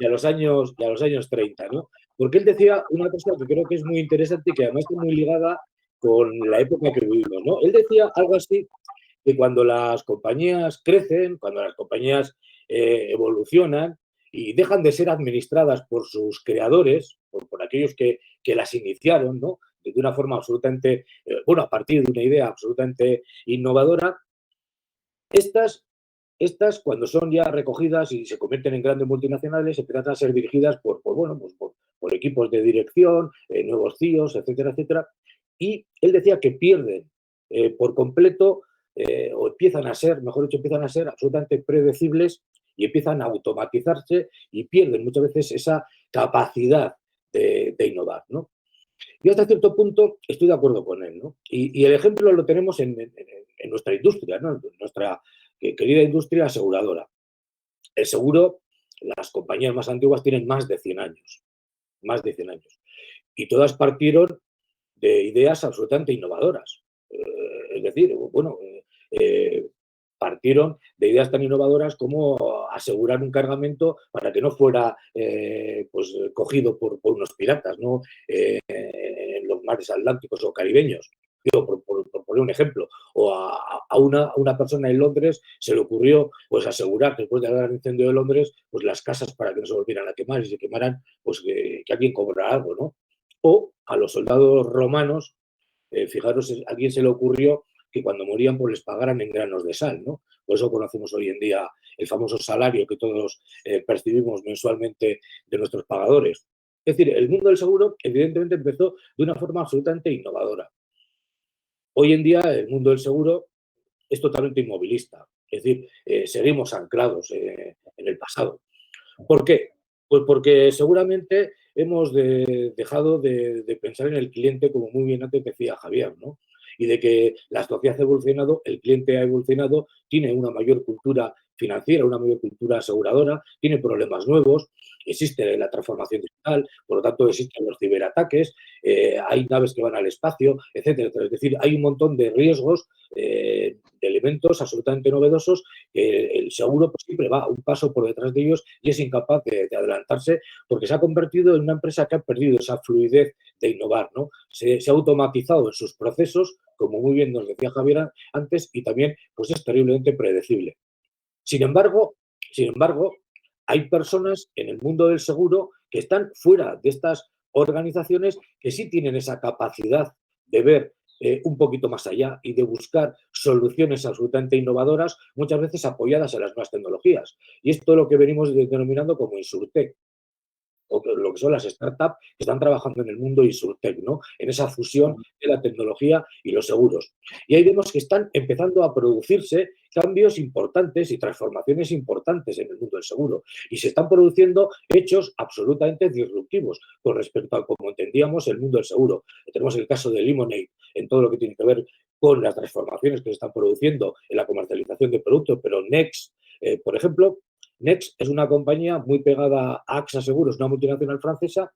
los años 30, ¿no? Porque él decía una cosa que creo que es muy interesante y que además está muy ligada con la época que vivimos, ¿no? Él decía algo así, que cuando las compañías crecen, cuando las compañías evolucionan y dejan de ser administradas por sus creadores, por aquellos que las iniciaron, ¿no? De una forma absolutamente, a partir de una idea absolutamente innovadora, estas, cuando son ya recogidas y se convierten en grandes multinacionales, empiezan a ser dirigidas por equipos de dirección, nuevos CEOs, etcétera, etcétera. Y él decía que pierden por completo, o empiezan a ser absolutamente predecibles y empiezan a automatizarse y pierden muchas veces esa capacidad de innovar, ¿no? Yo hasta cierto punto estoy de acuerdo con él, ¿no? Y el ejemplo lo tenemos en nuestra industria, ¿no? Nuestra querida industria aseguradora. El seguro, las compañías más antiguas tienen más de 100 años. Más de 100 años. Y todas partieron de ideas absolutamente innovadoras. Es decir, partieron de ideas tan innovadoras como asegurar un cargamento para que no fuera cogido por unos piratas, ¿no? En los mares atlánticos o caribeños. Digo, por poner un ejemplo. O a una persona en Londres se le ocurrió pues asegurar que después del gran incendio de Londres, pues las casas para que no se volvieran a quemar y se quemaran, pues que alguien cobrara algo, ¿no? O a los soldados romanos, fijaros, a alguien se le ocurrió que cuando morían pues les pagaran en granos de sal, ¿no? Por eso conocemos hoy en día el famoso salario que todos percibimos mensualmente de nuestros pagadores. Es decir, el mundo del seguro evidentemente empezó de una forma absolutamente innovadora. Hoy en día el mundo del seguro es totalmente inmovilista, es decir, seguimos anclados en el pasado. ¿Por qué? Pues porque seguramente hemos dejado de pensar en el cliente, como muy bien antes decía Javier, ¿no? Y de que la sociedad ha evolucionado, el cliente ha evolucionado, tiene una mayor cultura financiera, una mayor cultura aseguradora, tiene problemas nuevos, existe la transformación digital, por lo tanto existen los ciberataques, hay naves que van al espacio, etcétera. Es decir, hay un montón de riesgos, de elementos absolutamente novedosos que el seguro pues, siempre va un paso por detrás de ellos y es incapaz de adelantarse porque se ha convertido en una empresa que ha perdido esa fluidez de innovar, ¿no? Se ha automatizado en sus procesos, como muy bien nos decía Javier antes, y también pues es terriblemente predecible. Sin embargo, hay personas en el mundo del seguro que están fuera de estas organizaciones que sí tienen esa capacidad de ver un poquito más allá y de buscar soluciones absolutamente innovadoras, muchas veces apoyadas en las nuevas tecnologías. Y esto es lo que venimos denominando como Insurtech, o lo que son las startups que están trabajando en el mundo Insurtech, ¿no? En esa fusión de la tecnología y los seguros. Y ahí vemos que están empezando a producirse cambios importantes y transformaciones importantes en el mundo del seguro. Y se están produciendo hechos absolutamente disruptivos con respecto a cómo entendíamos el mundo del seguro. Tenemos el caso de Lemonade en todo lo que tiene que ver con las transformaciones que se están produciendo en la comercialización de productos, pero Next, por ejemplo, Next es una compañía muy pegada a AXA Seguros, una multinacional francesa,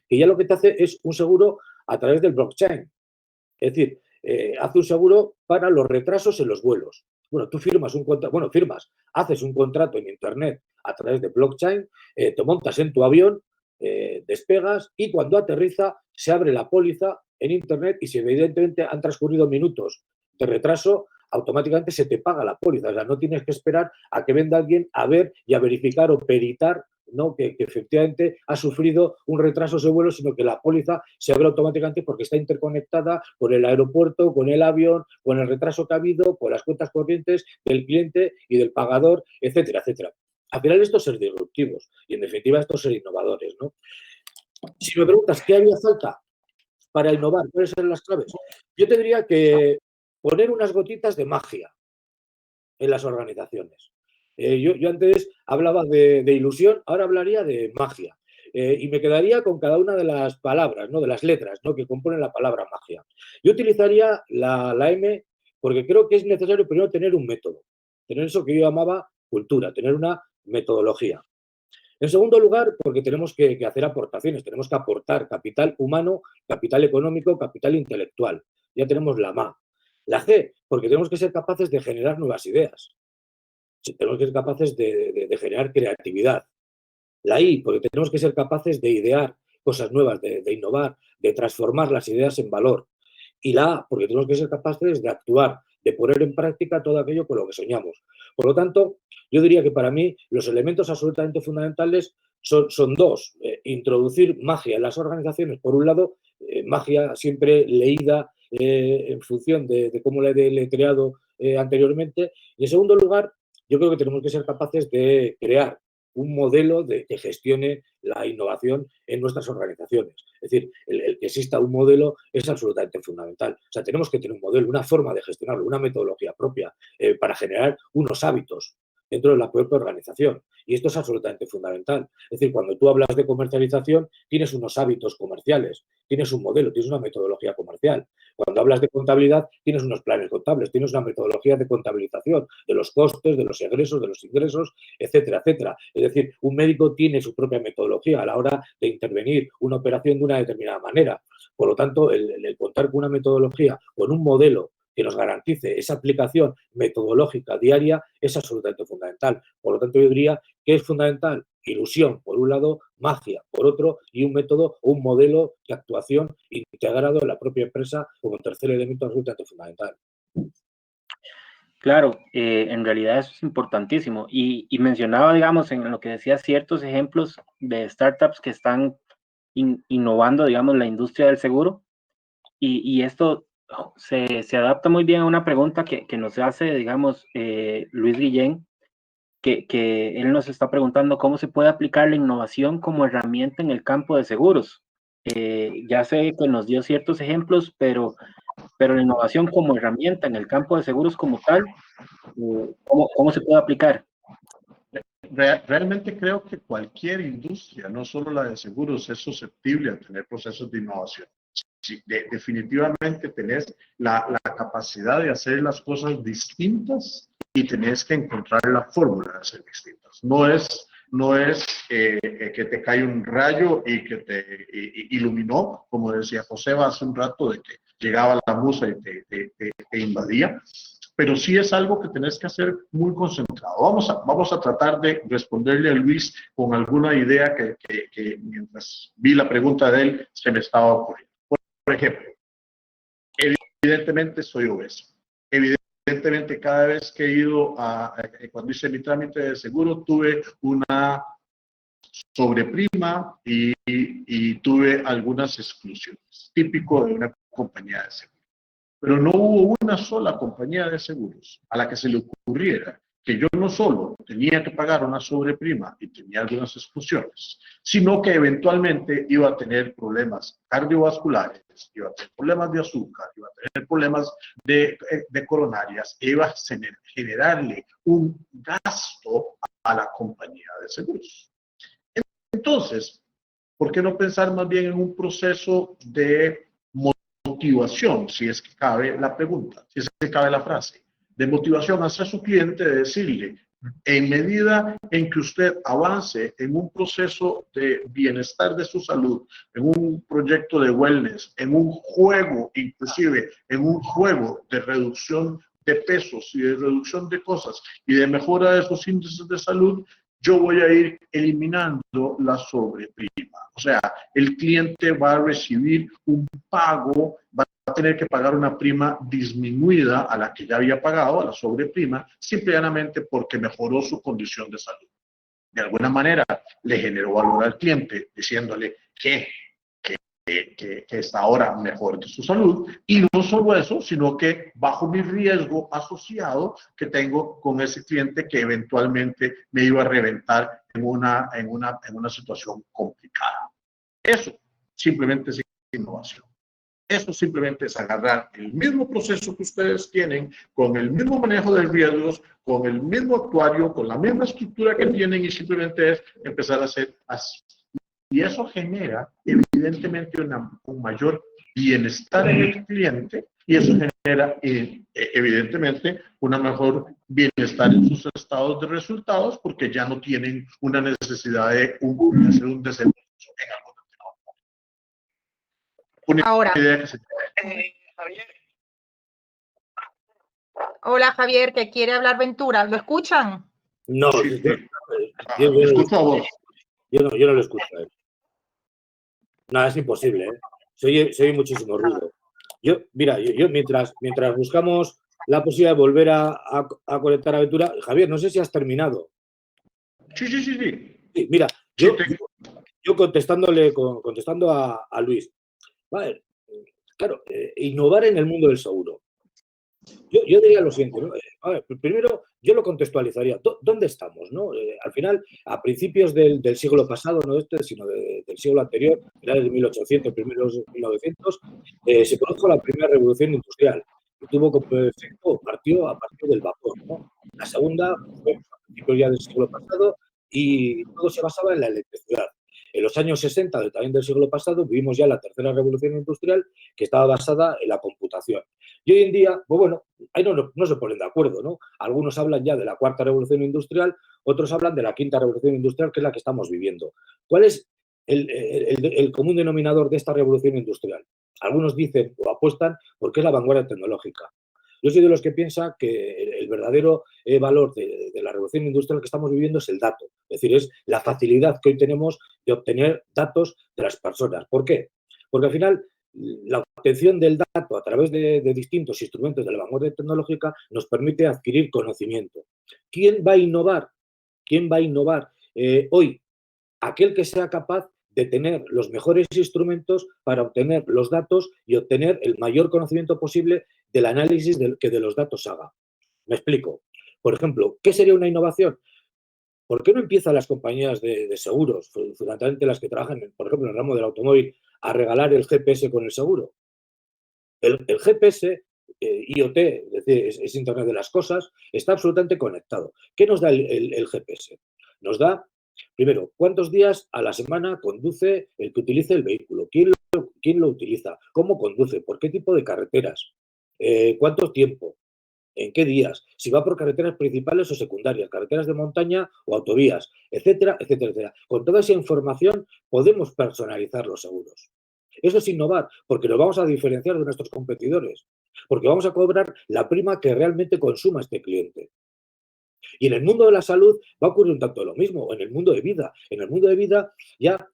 que ya lo que te hace es un seguro a través del blockchain. Es decir, hace un seguro para los retrasos en los vuelos. Bueno, tú firmas un contrato, haces un contrato en Internet a través de blockchain, te montas en tu avión, despegas y cuando aterriza se abre la póliza en Internet y si evidentemente han transcurrido minutos de retraso, automáticamente se te paga la póliza. O sea, no tienes que esperar a que venga alguien a ver y a verificar o peritar, ¿no? que efectivamente ha sufrido un retraso ese vuelo, sino que la póliza se abre automáticamente porque está interconectada con el aeropuerto, con el avión, con el retraso que ha habido, con las cuentas corrientes del cliente y del pagador, etcétera, etcétera. Al final esto es ser disruptivos y en definitiva esto es ser innovadores, ¿no? Si me preguntas qué haría falta para innovar, ¿cuáles son las claves? Yo te diría que poner unas gotitas de magia en las organizaciones. Yo antes hablaba de ilusión, ahora hablaría de magia. Y me quedaría con cada una de las palabras, ¿no? De las letras, ¿no? Que componen la palabra magia. Yo utilizaría la M porque creo que es necesario primero tener un método, tener eso que yo llamaba cultura, tener una metodología. En segundo lugar, porque tenemos que hacer aportaciones, tenemos que aportar capital humano, capital económico, capital intelectual. Ya tenemos la M. La G, porque tenemos que ser capaces de generar nuevas ideas. Tenemos que ser capaces de generar creatividad. La I, porque tenemos que ser capaces de idear cosas nuevas, de innovar, de transformar las ideas en valor. Y la A, porque tenemos que ser capaces de actuar, de poner en práctica todo aquello con lo que soñamos. Por lo tanto, yo diría que para mí los elementos absolutamente fundamentales son dos. Introducir magia en las organizaciones, por un lado, magia siempre leída en función de cómo la he deletreado anteriormente. Y en segundo lugar, yo creo que tenemos que ser capaces de crear un modelo que gestione la innovación en nuestras organizaciones. Es decir, el que exista un modelo es absolutamente fundamental. O sea, tenemos que tener un modelo, una forma de gestionarlo, una metodología propia para generar unos hábitos dentro de la propia organización. Y esto es absolutamente fundamental. Es decir, cuando tú hablas de comercialización, tienes unos hábitos comerciales, tienes un modelo, tienes una metodología comercial. Cuando hablas de contabilidad, tienes unos planes contables, tienes una metodología de contabilización de los costes, de los egresos, de los ingresos, etcétera, etcétera. Es decir, un médico tiene su propia metodología a la hora de intervenir una operación de una determinada manera. Por lo tanto, el contar con una metodología, con un modelo que nos garantice esa aplicación metodológica diaria es absolutamente fundamental. Por lo tanto, yo diría que es fundamental ilusión, por un lado, magia, por otro, y un método o un modelo de actuación integrado en la propia empresa como tercer elemento absolutamente fundamental. Claro, en realidad eso es importantísimo. Y mencionaba, digamos, en lo que decía, ciertos ejemplos de startups que están innovando, digamos, la industria del seguro. Y esto se adapta muy bien a una pregunta que nos hace, digamos, Luis Guillén, que él nos está preguntando cómo se puede aplicar la innovación como herramienta en el campo de seguros. Ya sé que nos dio ciertos ejemplos, pero la innovación como herramienta en el campo de seguros como tal, ¿cómo se puede aplicar? Realmente creo que cualquier industria, no solo la de seguros, es susceptible a tener procesos de innovación. Sí, definitivamente tenés la capacidad de hacer las cosas distintas y tenés que encontrar la fórmula de hacer distintas. No es que te cae un rayo y que te iluminó, como decía José hace un rato, de que llegaba la musa y te invadía, pero sí es algo que tenés que hacer muy concentrado. Vamos a tratar de responderle a Luis con alguna idea que mientras vi la pregunta de él se me estaba ocurriendo. Por ejemplo, evidentemente soy obeso. Evidentemente cada vez que he ido cuando hice mi trámite de seguro, tuve una sobreprima y tuve algunas exclusiones, típico de una compañía de seguros. Pero no hubo una sola compañía de seguros a la que se le ocurriera que yo no solo tenía que pagar una sobreprima y tenía algunas exclusiones, sino que eventualmente iba a tener problemas cardiovasculares, iba a tener problemas de azúcar, iba a tener problemas de coronarias, e iba a generarle un gasto a la compañía de seguros. Entonces, ¿por qué no pensar más bien en un proceso de motivación, si es que cabe la pregunta, si es que cabe la frase, de motivación hacia su cliente, de decirle, En medida en que usted avance en un proceso de bienestar de su salud, en un proyecto de wellness, en un juego, inclusive en un juego de reducción de pesos y de reducción de cosas y de mejora de esos índices de salud, yo voy a ir eliminando la sobreprima. O sea, el cliente va a recibir un pago, va a tener que pagar una prima disminuida a la que ya había pagado, a la sobreprima, simplemente porque mejoró su condición de salud. De alguna manera le generó valor al cliente diciéndole que está ahora mejor de su salud, y no solo eso, sino que bajo mi riesgo asociado que tengo con ese cliente que eventualmente me iba a reventar en una situación complicada. Eso simplemente es innovación. Eso simplemente es agarrar el mismo proceso que ustedes tienen, con el mismo manejo de riesgos, con el mismo actuario, con la misma estructura que tienen, y simplemente es empezar a hacer así. Y eso genera, evidentemente, un mayor bienestar en el cliente, y eso genera, evidentemente, una mejor bienestar en sus estados de resultados, porque ya no tienen una necesidad de hacer un desembolso en algún momento. Ahora, idea que se... Javier, hola Javier, que quiere hablar Ventura. ¿Lo escuchan? No, Sí, yo no escucho a vos. Yo no lo escucho a él. Nada, es imposible, ¿eh? Se oye muchísimo ruido. Mira, mientras buscamos la posibilidad de volver a conectar a Ventura, Javier, no sé si has terminado. Sí. Sí, mira, yo contestando a Luis. Vale, claro, innovar en el mundo del seguro. Yo diría lo siguiente, ¿no? A ver, primero, yo lo contextualizaría. ¿Dónde estamos? ¿No? Al final, a principios del siglo pasado, no sino del siglo anterior, finales de 1800, primeros de 1900, se produjo la primera revolución industrial, que tuvo como efecto, partió a partir del vapor, ¿no? La segunda fue a principios ya del siglo pasado, y todo se basaba en la electricidad. En los años 60, también del siglo pasado, vivimos ya la tercera revolución industrial, que estaba basada en la computación. Y hoy en día, pues bueno, ahí no se ponen de acuerdo, ¿no? Algunos hablan ya de la cuarta revolución industrial, otros hablan de la quinta revolución industrial, que es la que estamos viviendo. ¿Cuál es el común denominador de esta revolución industrial? Algunos dicen o apuestan porque es la vanguardia tecnológica. Yo soy de los que piensa que el verdadero valor de la revolución industrial que estamos viviendo es el dato. Es decir, es la facilidad que hoy tenemos de obtener datos de las personas. ¿Por qué? Porque al final la obtención del dato a través de distintos instrumentos de la vanguardia tecnológica nos permite adquirir conocimiento. ¿Quién va a innovar? ¿Quién va a innovar hoy? Aquel que sea capaz de tener los mejores instrumentos para obtener los datos y obtener el mayor conocimiento posible del análisis que de los datos haga. Me explico. Por ejemplo, ¿qué sería una innovación? ¿Por qué no empiezan las compañías de seguros, fundamentalmente las que trabajan, por ejemplo, en el ramo del automóvil, a regalar el GPS con el seguro? El GPS, IoT, es decir, es Internet de las Cosas, está absolutamente conectado. ¿Qué nos da el GPS? Nos da, primero, cuántos días a la semana conduce el que utilice el vehículo, quién lo utiliza, cómo conduce, por qué tipo de carreteras, cuánto tiempo, en qué días, si va por carreteras principales o secundarias, carreteras de montaña o autovías, etcétera, etcétera, etcétera. Con toda esa información podemos personalizar los seguros. Eso es innovar, porque nos vamos a diferenciar de nuestros competidores, porque vamos a cobrar la prima que realmente consuma este cliente. Y en el mundo de la salud va a ocurrir un tanto lo mismo, en el mundo de vida. En el mundo de vida ya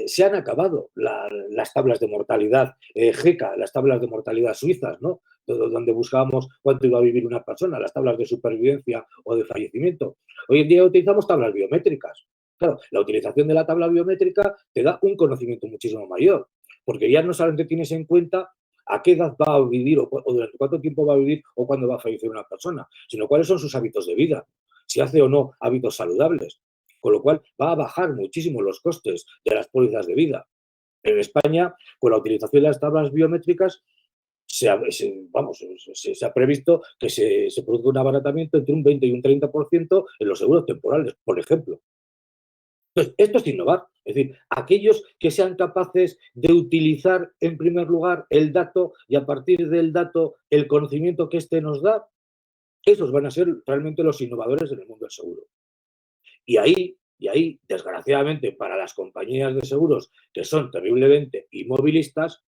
se han acabado las tablas de mortalidad GECA, las tablas de mortalidad suizas, ¿no? Donde buscábamos cuánto iba a vivir una persona, las tablas de supervivencia o de fallecimiento. Hoy en día utilizamos tablas biométricas. Claro, la utilización de la tabla biométrica te da un conocimiento muchísimo mayor, porque ya no solamente tienes en cuenta a qué edad va a vivir o durante cuánto tiempo va a vivir o cuándo va a fallecer una persona, sino cuáles son sus hábitos de vida, si hace o no hábitos saludables. Con lo cual va a bajar muchísimo los costes de las pólizas de vida. En España, con la utilización de las tablas biométricas, se ha previsto que se produzca un abaratamiento entre un 20 y un 30% en los seguros temporales, por ejemplo. Entonces, esto es innovar. Es decir, aquellos que sean capaces de utilizar, en primer lugar, el dato y a partir del dato el conocimiento que éste nos da, Esos van a ser realmente los innovadores en el mundo del seguro. Y ahí, desgraciadamente, para las compañías de seguros que son terriblemente inmovilistas,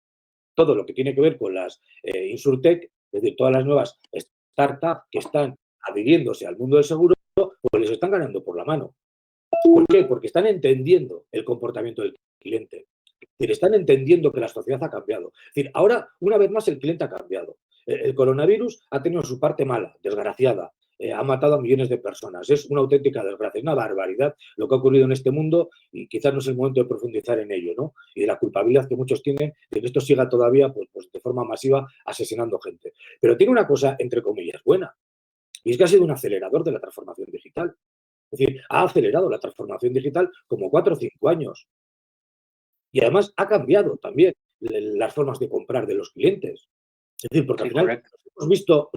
todo lo que tiene que ver con las InsurTech, es decir, todas las nuevas startups que están adhiriéndose al mundo del seguro, pues les están ganando por la mano. ¿Por qué? Porque están entendiendo el comportamiento del cliente. Es decir, están entendiendo que la sociedad ha cambiado. Es decir, ahora, una vez más, el cliente ha cambiado. El coronavirus ha tenido su parte mala, desgraciada. Ha matado a millones de personas. Es una auténtica desgracia, es una barbaridad lo que ha ocurrido en este mundo y quizás no es el momento de profundizar en ello, ¿no? Y de la culpabilidad que muchos tienen de que esto siga todavía pues de forma masiva asesinando gente. Pero tiene una cosa, entre comillas, buena, y es que ha sido un acelerador de la transformación digital. Es decir, ha acelerado la transformación digital como 4 o 5 años. Y además ha cambiado también las formas de comprar de los clientes. Es decir, porque al final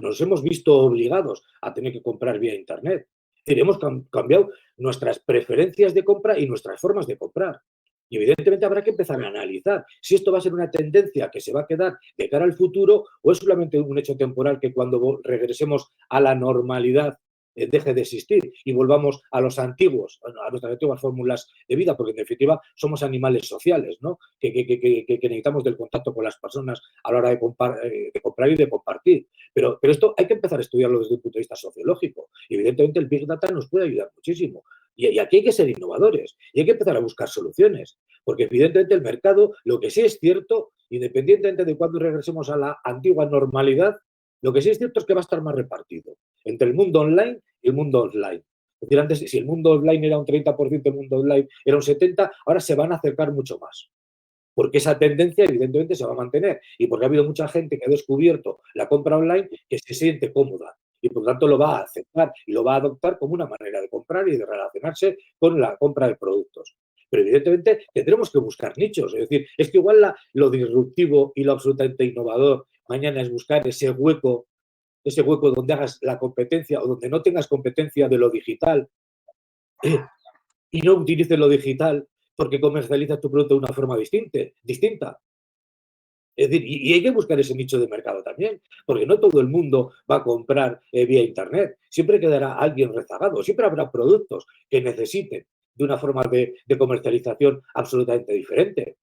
nos hemos visto obligados a tener que comprar vía Internet. Es decir, hemos cambiado nuestras preferencias de compra y nuestras formas de comprar. Y evidentemente habrá que empezar a analizar si esto va a ser una tendencia que se va a quedar de cara al futuro o es solamente un hecho temporal que cuando regresemos a la normalidad deje de existir y volvamos a los antiguos, a nuestras antiguas fórmulas de vida, porque en definitiva somos animales sociales, ¿no? Que necesitamos del contacto con las personas a la hora de comprar y de compartir. Pero esto hay que empezar a estudiarlo desde un punto de vista sociológico. Y evidentemente el Big Data nos puede ayudar muchísimo. Y aquí hay que ser innovadores y hay que empezar a buscar soluciones, porque evidentemente el mercado, lo que sí es cierto, independientemente de cuándo regresemos a la antigua normalidad, lo que sí es cierto es que va a estar más repartido entre el mundo online y el mundo offline. Es decir, antes, si el mundo offline era un 30%, el mundo online era un 70%, ahora se van a acercar mucho más. Porque esa tendencia, evidentemente, se va a mantener. Y porque ha habido mucha gente que ha descubierto la compra online que se siente cómoda. Y por lo tanto lo va a aceptar y lo va a adoptar como una manera de comprar y de relacionarse con la compra de productos. Pero evidentemente tendremos que buscar nichos. Es decir, es que igual lo disruptivo y lo absolutamente innovador mañana es buscar ese hueco donde hagas la competencia o donde no tengas competencia de lo digital y no utilices lo digital porque comercializas tu producto de una forma distinta. Es decir, y hay que buscar ese nicho de mercado también, porque no todo el mundo va a comprar vía Internet. Siempre quedará alguien rezagado, siempre habrá productos que necesiten de una forma de comercialización absolutamente diferente.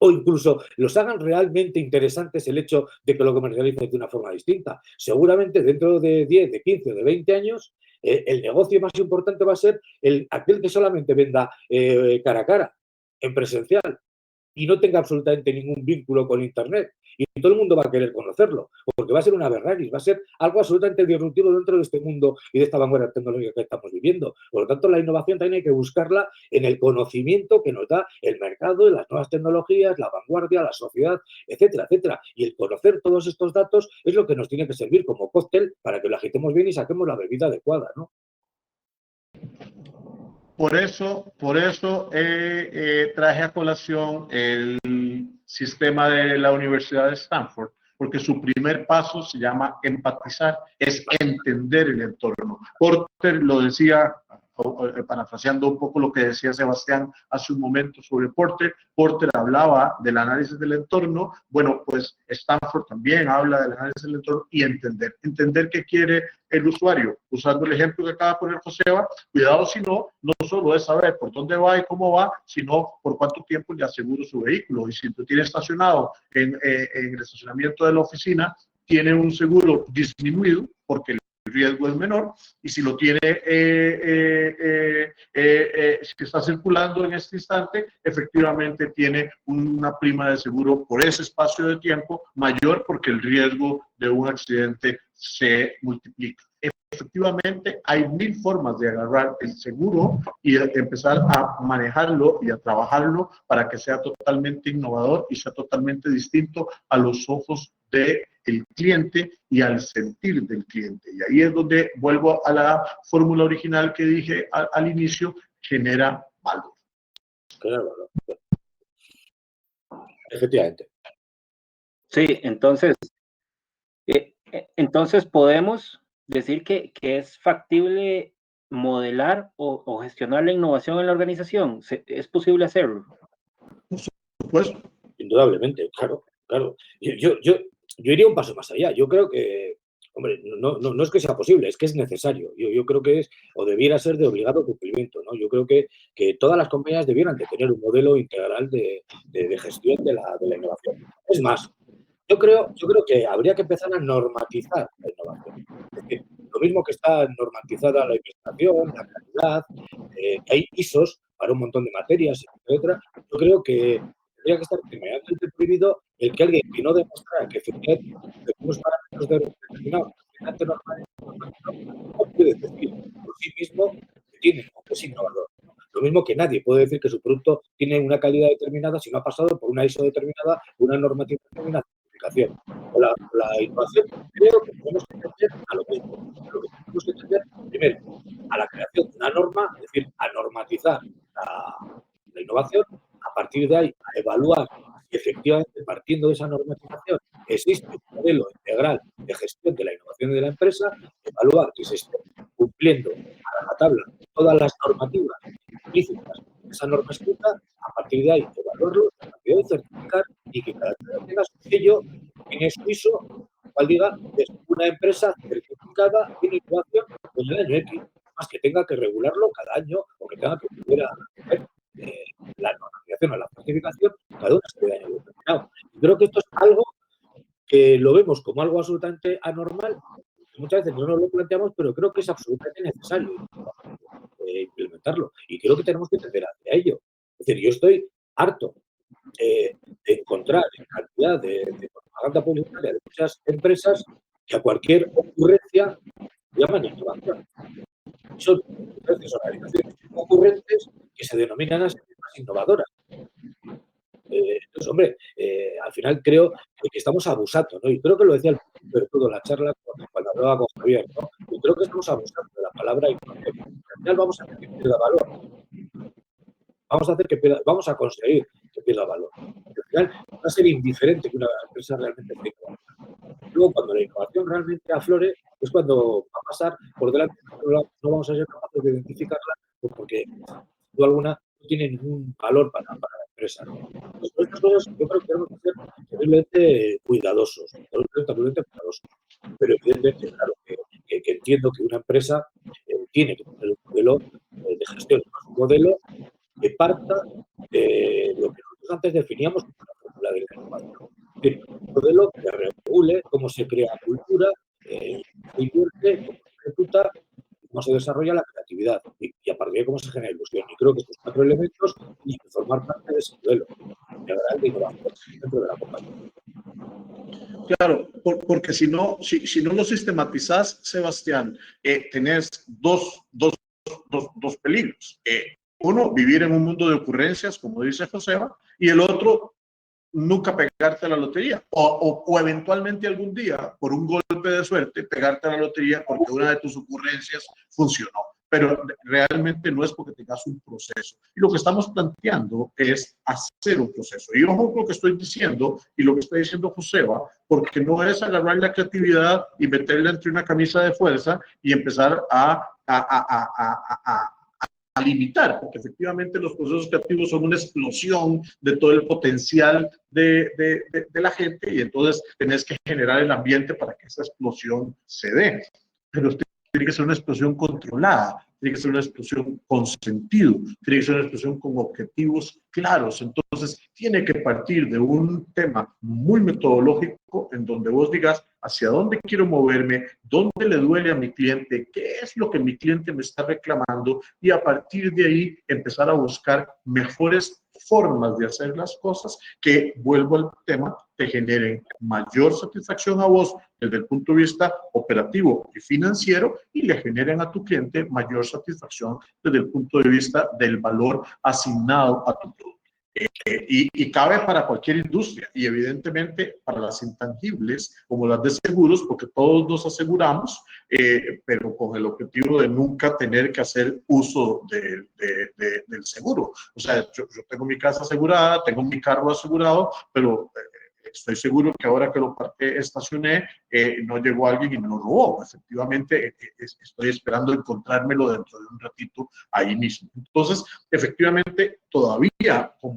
O incluso los hagan realmente interesantes el hecho de que lo comercialicen de una forma distinta. Seguramente dentro de 10, de 15 o de 20 años, el negocio más importante va a ser aquel que solamente venda cara a cara, en presencial, y no tenga absolutamente ningún vínculo con Internet. Y todo el mundo va a querer conocerlo, porque va a ser una berraris, va a ser algo absolutamente disruptivo dentro de este mundo y de esta vanguardia tecnológica que estamos viviendo. Por lo tanto, la innovación también hay que buscarla en el conocimiento que nos da el mercado, las nuevas tecnologías, la vanguardia, la sociedad, etcétera, etcétera. Y el conocer todos estos datos es lo que nos tiene que servir como cóctel para que lo agitemos bien y saquemos la bebida adecuada, ¿no? Por eso traje a colación el sistema de la Universidad de Stanford, porque su primer paso se llama empatizar, es entender el entorno. Porter lo decía, parafraseando un poco lo que decía Sebastián hace un momento sobre Porter. Porter hablaba del análisis del entorno. Bueno, pues Stanford también habla del análisis del entorno y entender qué quiere el usuario. Usando el ejemplo que acaba de poner Joseba, cuidado si no solo es saber por dónde va y cómo va, sino por cuánto tiempo le aseguro su vehículo. Y si tú tienes estacionado en el estacionamiento de la oficina, tiene un seguro disminuido porque el riesgo es menor, y si lo tiene, si está circulando en este instante, efectivamente tiene una prima de seguro por ese espacio de tiempo mayor porque el riesgo de un accidente se multiplica. Efectivamente, hay 1000 formas de agarrar el seguro y empezar a manejarlo y a trabajarlo para que sea totalmente innovador y sea totalmente distinto a los ojos del cliente y al sentir del cliente. Y ahí es donde vuelvo a la fórmula original que dije al inicio: genera valor. Claro. Efectivamente. Sí, entonces podemos decir que es factible modelar o gestionar la innovación en la organización. ¿Es posible hacerlo? Por supuesto. Indudablemente, claro. Yo iría un paso más allá. Yo creo que Hombre, no es que sea posible, es que es necesario. Yo creo que es, o debiera ser de obligado cumplimiento, ¿no? Yo creo que todas las compañías debieran de tener un modelo integral de gestión de la innovación. Es más, yo creo que habría que empezar a normatizar la innovación. Es decir, lo mismo que está normatizada la investigación, la calidad, que hay ISOs para un montón de materias, etcétera. Yo creo que tendría que estar inmediatamente prohibido el que alguien que no demostrara que efectivamente unos parámetros determinados no puede decir por sí mismo que tiene o que es innovador. Lo mismo que nadie puede decir que su producto tiene una calidad determinada si no ha pasado por una ISO determinada, una normativa determinada. La innovación, creo que tenemos que tender a lo mismo. Lo que tenemos que tender, primero, a la creación de una norma, es decir, a normatizar la innovación, a partir de ahí, a evaluar si efectivamente, partiendo de esa normatización, existe un modelo integral de gestión de la innovación de la empresa, evaluar que se esté cumpliendo a la tabla todas las normativas implícitas de esa norma escrita, a partir de ahí, evaluarlo, a partir de ahí, certificar y que cada vez tenga su sello, tiene su ISO, cual diga, es una empresa certificada en innovación en el año X, más que tenga que regularlo cada año o que tenga que volver a hacer la normalización o la certificación cada una serie de años determinado. Y creo que esto es algo que lo vemos como algo absolutamente anormal. Muchas veces no nos lo planteamos, pero creo que es absolutamente necesario implementarlo. Y creo que tenemos que tender hacia ello. Es decir, yo estoy harto de encontrar en cantidad de propaganda publicitaria de muchas empresas que a cualquier ocurrencia llaman innovación. Son organizaciones concurrentes que se denominan a sí mismas innovadoras. Entonces, hombre, al final creo que estamos abusando, ¿no? Y creo que lo decía el de todo la charla cuando hablaba con Javier, ¿no? Yo creo que estamos abusando de la palabra innovación. Al final vamos a hacer que pierda valor. Vamos a conseguir que pierda valor. Al final va a ser indiferente que una empresa realmente esté innovando. Luego, cuando la innovación realmente aflore, es cuando va a pasar por delante, no vamos a ser capaces de identificarla, pues porque, sin duda alguna, no tiene ningún valor para la empresa, ¿no? Entonces, estas cosas yo creo que tenemos que ser terriblemente cuidadosos, pero evidentemente, claro, que entiendo que una empresa tiene que tener un modelo de gestión, un modelo que parta de lo que nosotros antes definíamos como la fórmula de la innovación. Es decir, un modelo que regule cómo se crea cultura, se invierte, cómo se ejecuta, cómo se desarrolla la creatividad y a partir de cómo se genera ilusión. Y creo que estos 4 elementos tienen que formar parte de ese modelo integral de innovación dentro de la compañía. Claro, porque si no lo sistematizas, Sebastián, tenés dos peligros. Uno, vivir en un mundo de ocurrencias, como dice Joseba, y el otro, nunca pegarte a la lotería o eventualmente algún día, por un golpe de suerte, pegarte a la lotería porque una de tus ocurrencias funcionó. Pero realmente no es porque tengas un proceso. Y lo que estamos planteando es hacer un proceso. Y ojo con lo que estoy diciendo y lo que está diciendo Joseba, porque no es agarrar la creatividad y meterla entre una camisa de fuerza y empezar a limitar, porque efectivamente los procesos creativos son una explosión de todo el potencial de la gente y entonces tenés que generar el ambiente para que esa explosión se dé. Pero tiene que ser una explosión controlada, tiene que ser una explosión con sentido, tiene que ser una explosión con objetivos claros. Entonces, tiene que partir de un tema muy metodológico en donde vos digas hacia dónde quiero moverme, dónde le duele a mi cliente, qué es lo que mi cliente me está reclamando y a partir de ahí empezar a buscar mejores formas de hacer las cosas que, vuelvo al tema, te generen mayor satisfacción a vos desde el punto de vista operativo y financiero y le generen a tu cliente mayor satisfacción desde el punto de vista del valor asignado a tu producto. Y cabe para cualquier industria y evidentemente para las intangibles como las de seguros, porque todos nos aseguramos, pero con el objetivo de nunca tener que hacer uso del seguro. O sea, yo tengo mi casa asegurada, tengo mi carro asegurado, pero estoy seguro que ahora que lo estacioné, no llegó alguien y me lo robó. Efectivamente, estoy esperando encontrármelo dentro de un ratito ahí mismo. Entonces, efectivamente, todavía con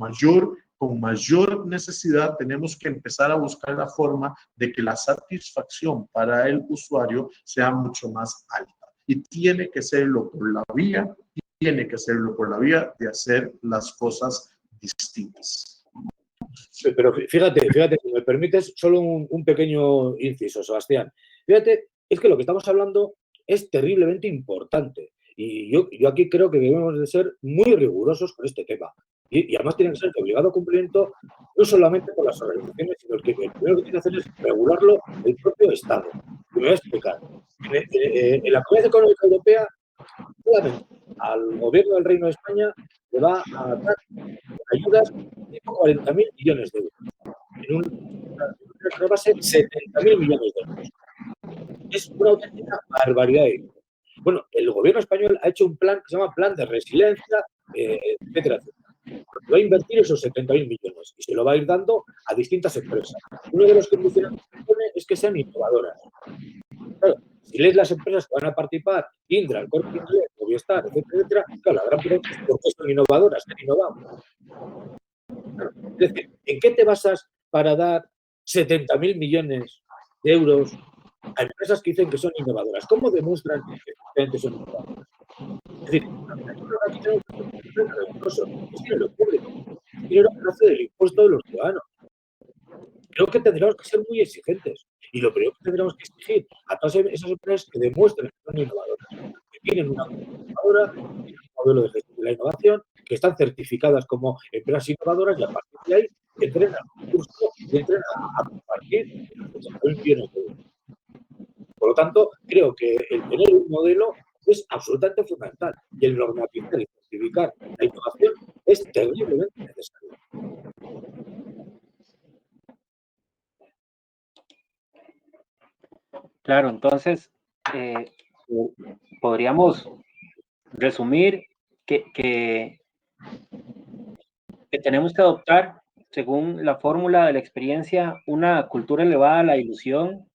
con mayor necesidad, tenemos que empezar a buscar la forma de que la satisfacción para el usuario sea mucho más alta. Y tiene que serlo por la vía, de hacer las cosas distintas. Sí, pero fíjate, si me permites, solo un pequeño inciso, Sebastián. Fíjate, es que lo que estamos hablando es terriblemente importante. Y yo aquí creo que debemos de ser muy rigurosos con este tema. Y además tiene que ser de obligado cumplimiento no solamente por las organizaciones, sino que el primero que tiene que hacer es regularlo el propio Estado. Y me voy a explicar. En la Comunidad Económica Europea, solamente al gobierno del Reino de España le va a dar ayudas de 40.000 millones de euros. En una base, 70.000 millones de euros. Es una auténtica barbaridad. Bueno, el gobierno español ha hecho un plan que se llama Plan de Resiliencia, etcétera, etcétera. Va a invertir esos 70.000 millones y se lo va a ir dando a distintas empresas. Uno de los condicionantes que pone es que sean innovadoras. Claro, si lees las empresas que van a participar, Indra, el Corte Inglés, Movistar, etcétera, etcétera, claro, la gran pregunta es por qué son innovadoras, han innovado. Claro, es decir, ¿en qué te basas para dar 70.000 millones de euros a empresas que dicen que son innovadoras? ¿Cómo demuestran que efectivamente son innovadoras? Es decir, aquí tenemos que ser rigurosos. Es dinero público, es dinero que nace del impuesto de los ciudadanos. Creo que tendremos que ser muy exigentes. Y lo primero que tendremos que exigir a todas esas empresas que demuestren que son innovadoras, que tienen una innovadora, que tienen un modelo de gestión de la innovación, que están certificadas como empresas innovadoras y a partir de ahí entren al concurso y entren a compartir los 80.000 millones de euros. Por lo tanto, creo que el tener un modelo es absolutamente fundamental y el normatizar y certificar la innovación es terriblemente necesario. Claro, entonces podríamos resumir que tenemos que adoptar, según la fórmula de la experiencia, una cultura elevada a la ilusión,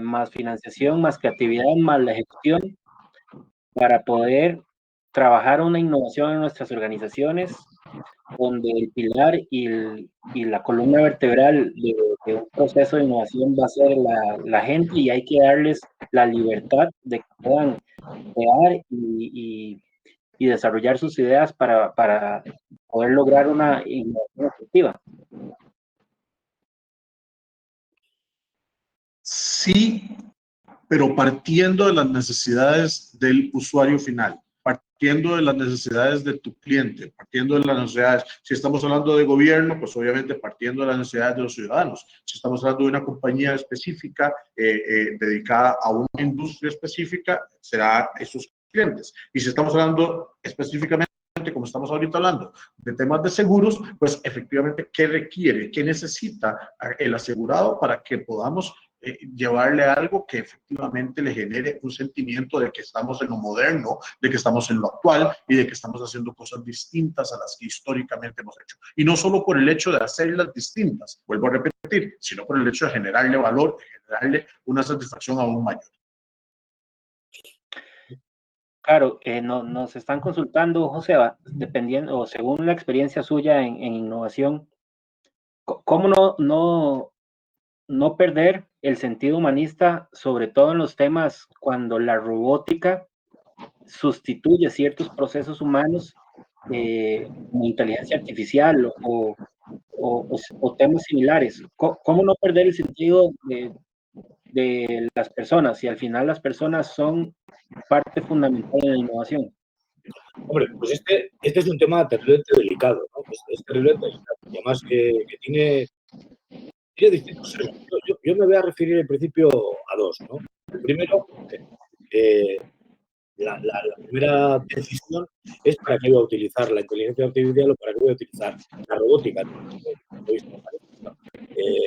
más financiación, más creatividad, más la ejecución, para poder trabajar una innovación en nuestras organizaciones, donde el pilar y la columna vertebral de un proceso de innovación va a ser la gente, y hay que darles la libertad de que puedan crear y desarrollar sus ideas para poder lograr una innovación efectiva. Sí, pero partiendo de las necesidades del usuario final, partiendo de las necesidades de tu cliente, partiendo de las necesidades, si estamos hablando de gobierno, pues obviamente partiendo de las necesidades de los ciudadanos. Si estamos hablando de una compañía específica dedicada a una industria específica, será esos clientes. Y si estamos hablando específicamente, como estamos ahorita hablando, de temas de seguros, pues efectivamente, ¿qué requiere, qué necesita el asegurado para que podamos llevarle algo que efectivamente le genere un sentimiento de que estamos en lo moderno, de que estamos en lo actual y de que estamos haciendo cosas distintas a las que históricamente hemos hecho? Y no solo por el hecho de hacerlas distintas, vuelvo a repetir, sino por el hecho de generarle valor, de generarle una satisfacción aún mayor. Claro, nos están consultando, José, dependiendo o según la experiencia suya en innovación, ¿cómo no perder el sentido humanista, sobre todo en los temas cuando la robótica sustituye ciertos procesos humanos, como inteligencia artificial o temas similares? ¿Cómo no perder el sentido de las personas, y al final las personas son parte fundamental de la innovación? Hombre, pues este es un tema terriblemente delicado, ¿no? Es terriblemente delicado. Y además que tiene distintos elementos. Yo me voy a referir en principio a dos, ¿no? El primero, la primera decisión es para qué voy a utilizar la inteligencia artificial o para qué voy a utilizar la robótica.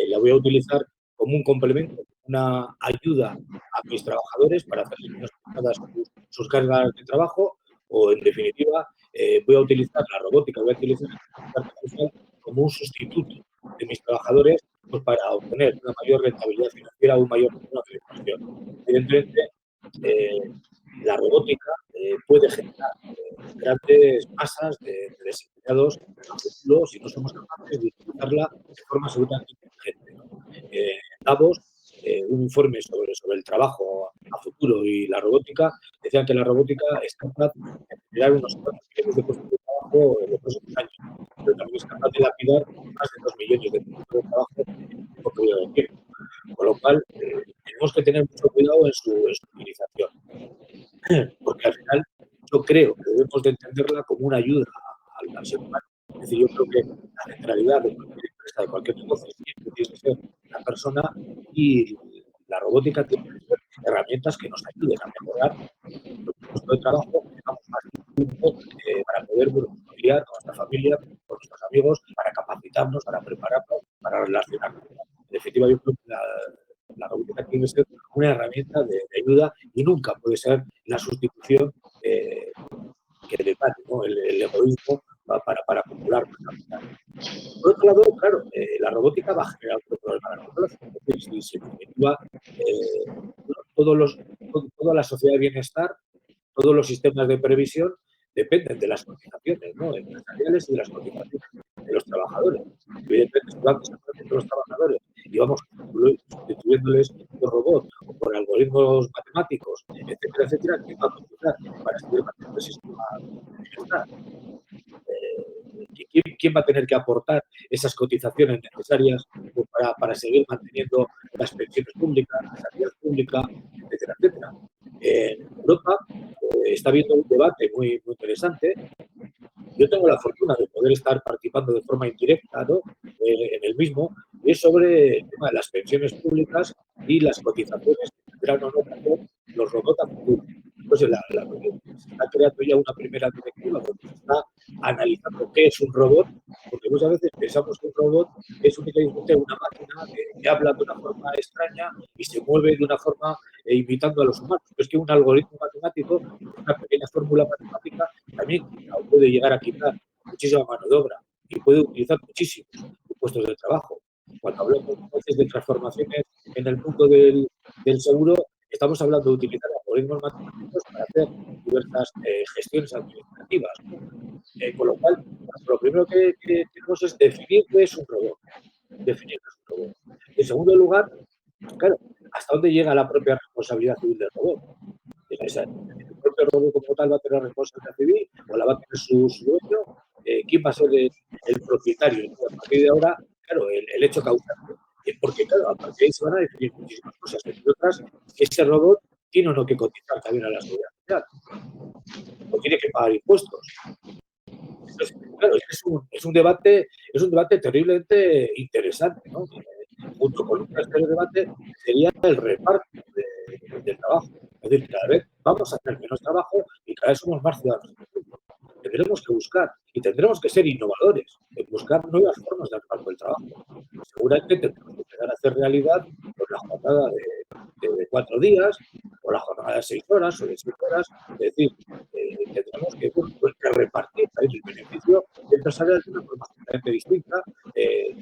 La voy a utilizar como un complemento, una ayuda a mis trabajadores para hacer menos pesadas sus cargas de trabajo, o en definitiva voy a utilizar la robótica, voy a utilizar la inteligencia artificial como un sustituto de mis trabajadores, pues para obtener una mayor rentabilidad financiera o un mayor retorno de la inversión. Evidentemente, la robótica puede generar grandes masas de desempleados a futuro si no somos capaces de utilizarla de forma absolutamente inteligente, ¿no? Davos, un informe sobre el trabajo a futuro y la robótica, decía que la robótica es capaz de generar unos 4 millones de puestos de trabajo en los próximos años, pero también es capaz de lapidar más de 2 millones de puestos de trabajo en un poco periodo de tiempo. Con lo cual, tenemos que tener mucho cuidado en su utilización, porque al final yo creo que debemos de entenderla como una ayuda al ser humano. Es decir, yo creo que la centralidad de cualquier empresa, de cualquier negocio, siempre tiene que ser la persona, y la robótica tiene que ser herramientas que nos ayuden a mejorar nuestro puesto de trabajo, que tengamos más tiempo para poder familiar con nuestra familia, con nuestros amigos, para capacitarnos, para prepararnos, para relacionarnos. En definitiva, yo creo que la robótica tiene que ser una herramienta de ayuda y nunca puede ser la sustitución que le vale, ¿no? El egoísmo para acumular más capital. Por otro lado, claro, la robótica va a generar otro problema a largo plazo. Es decir, si en definitiva toda la sociedad de bienestar, todos los sistemas de previsión dependen de las cotizaciones, ¿no?, empresariales y de las cotizaciones de los trabajadores. Evidentemente, si van desapareciendo los trabajadores y vamos sustituyéndoles por robots o por algoritmos matemáticos, etcétera, etcétera, ¿quién va a cotizar para seguir manteniendo el sistema de bienestar? ¿Quién va a tener que aportar esas cotizaciones necesarias para seguir manteniendo las pensiones públicas, la sanidad pública, etcétera, etcétera? En Europa está habiendo un debate muy, muy interesante. Yo tengo la fortuna de poder estar participando de forma indirecta, ¿no?, en el mismo, y es sobre el tema de las pensiones públicas y las cotizaciones que tendrán o no que hacer los robots a futuro. Entonces, se está creando ya una primera directiva donde se está analizando qué es un robot, porque muchas veces pensamos que un robot es únicamente una máquina que habla de una forma extraña y se mueve de una forma imitando a los humanos. Pero es que un algoritmo matemático, una pequeña fórmula matemática, también puede llegar a quitar muchísima mano de obra y puede utilizar muchísimos puestos de trabajo. Cuando hablamos entonces de transformaciones en el mundo del seguro, estamos hablando de utilizar algoritmos matemáticos para hacer diversas gestiones administrativas, ¿no? Con lo cual, lo primero que tenemos es definir qué es un robot. Definir qué es un robot. En segundo lugar, claro, ¿hasta dónde llega la propia responsabilidad civil del robot? ¿El propio robot como tal va a tener responsabilidad civil o la va a tener su dueño? ¿Quién va a ser el propietario? Y a partir de ahora, claro, el hecho causante. Porque, claro, a partir de ahí se van a definir muchísimas cosas, entre otras, que ese robot tiene o no que cotizar también a la seguridad social, o tiene que pagar impuestos. Entonces, claro, es un debate terriblemente interesante, ¿no? Junto con un tercer debate sería el reparto del trabajo. Es decir, cada vez vamos a hacer menos trabajo y cada vez somos más ciudadanos. Tendremos que buscar y tendremos que ser innovadores en buscar nuevas formas de reparto del trabajo. Seguramente tendremos que empezar a hacer realidad pues, la jornada de 4 días o la jornada de 6 horas o de 7 horas. Es decir, tendremos que repartir el beneficio empresarial de una forma completamente distinta,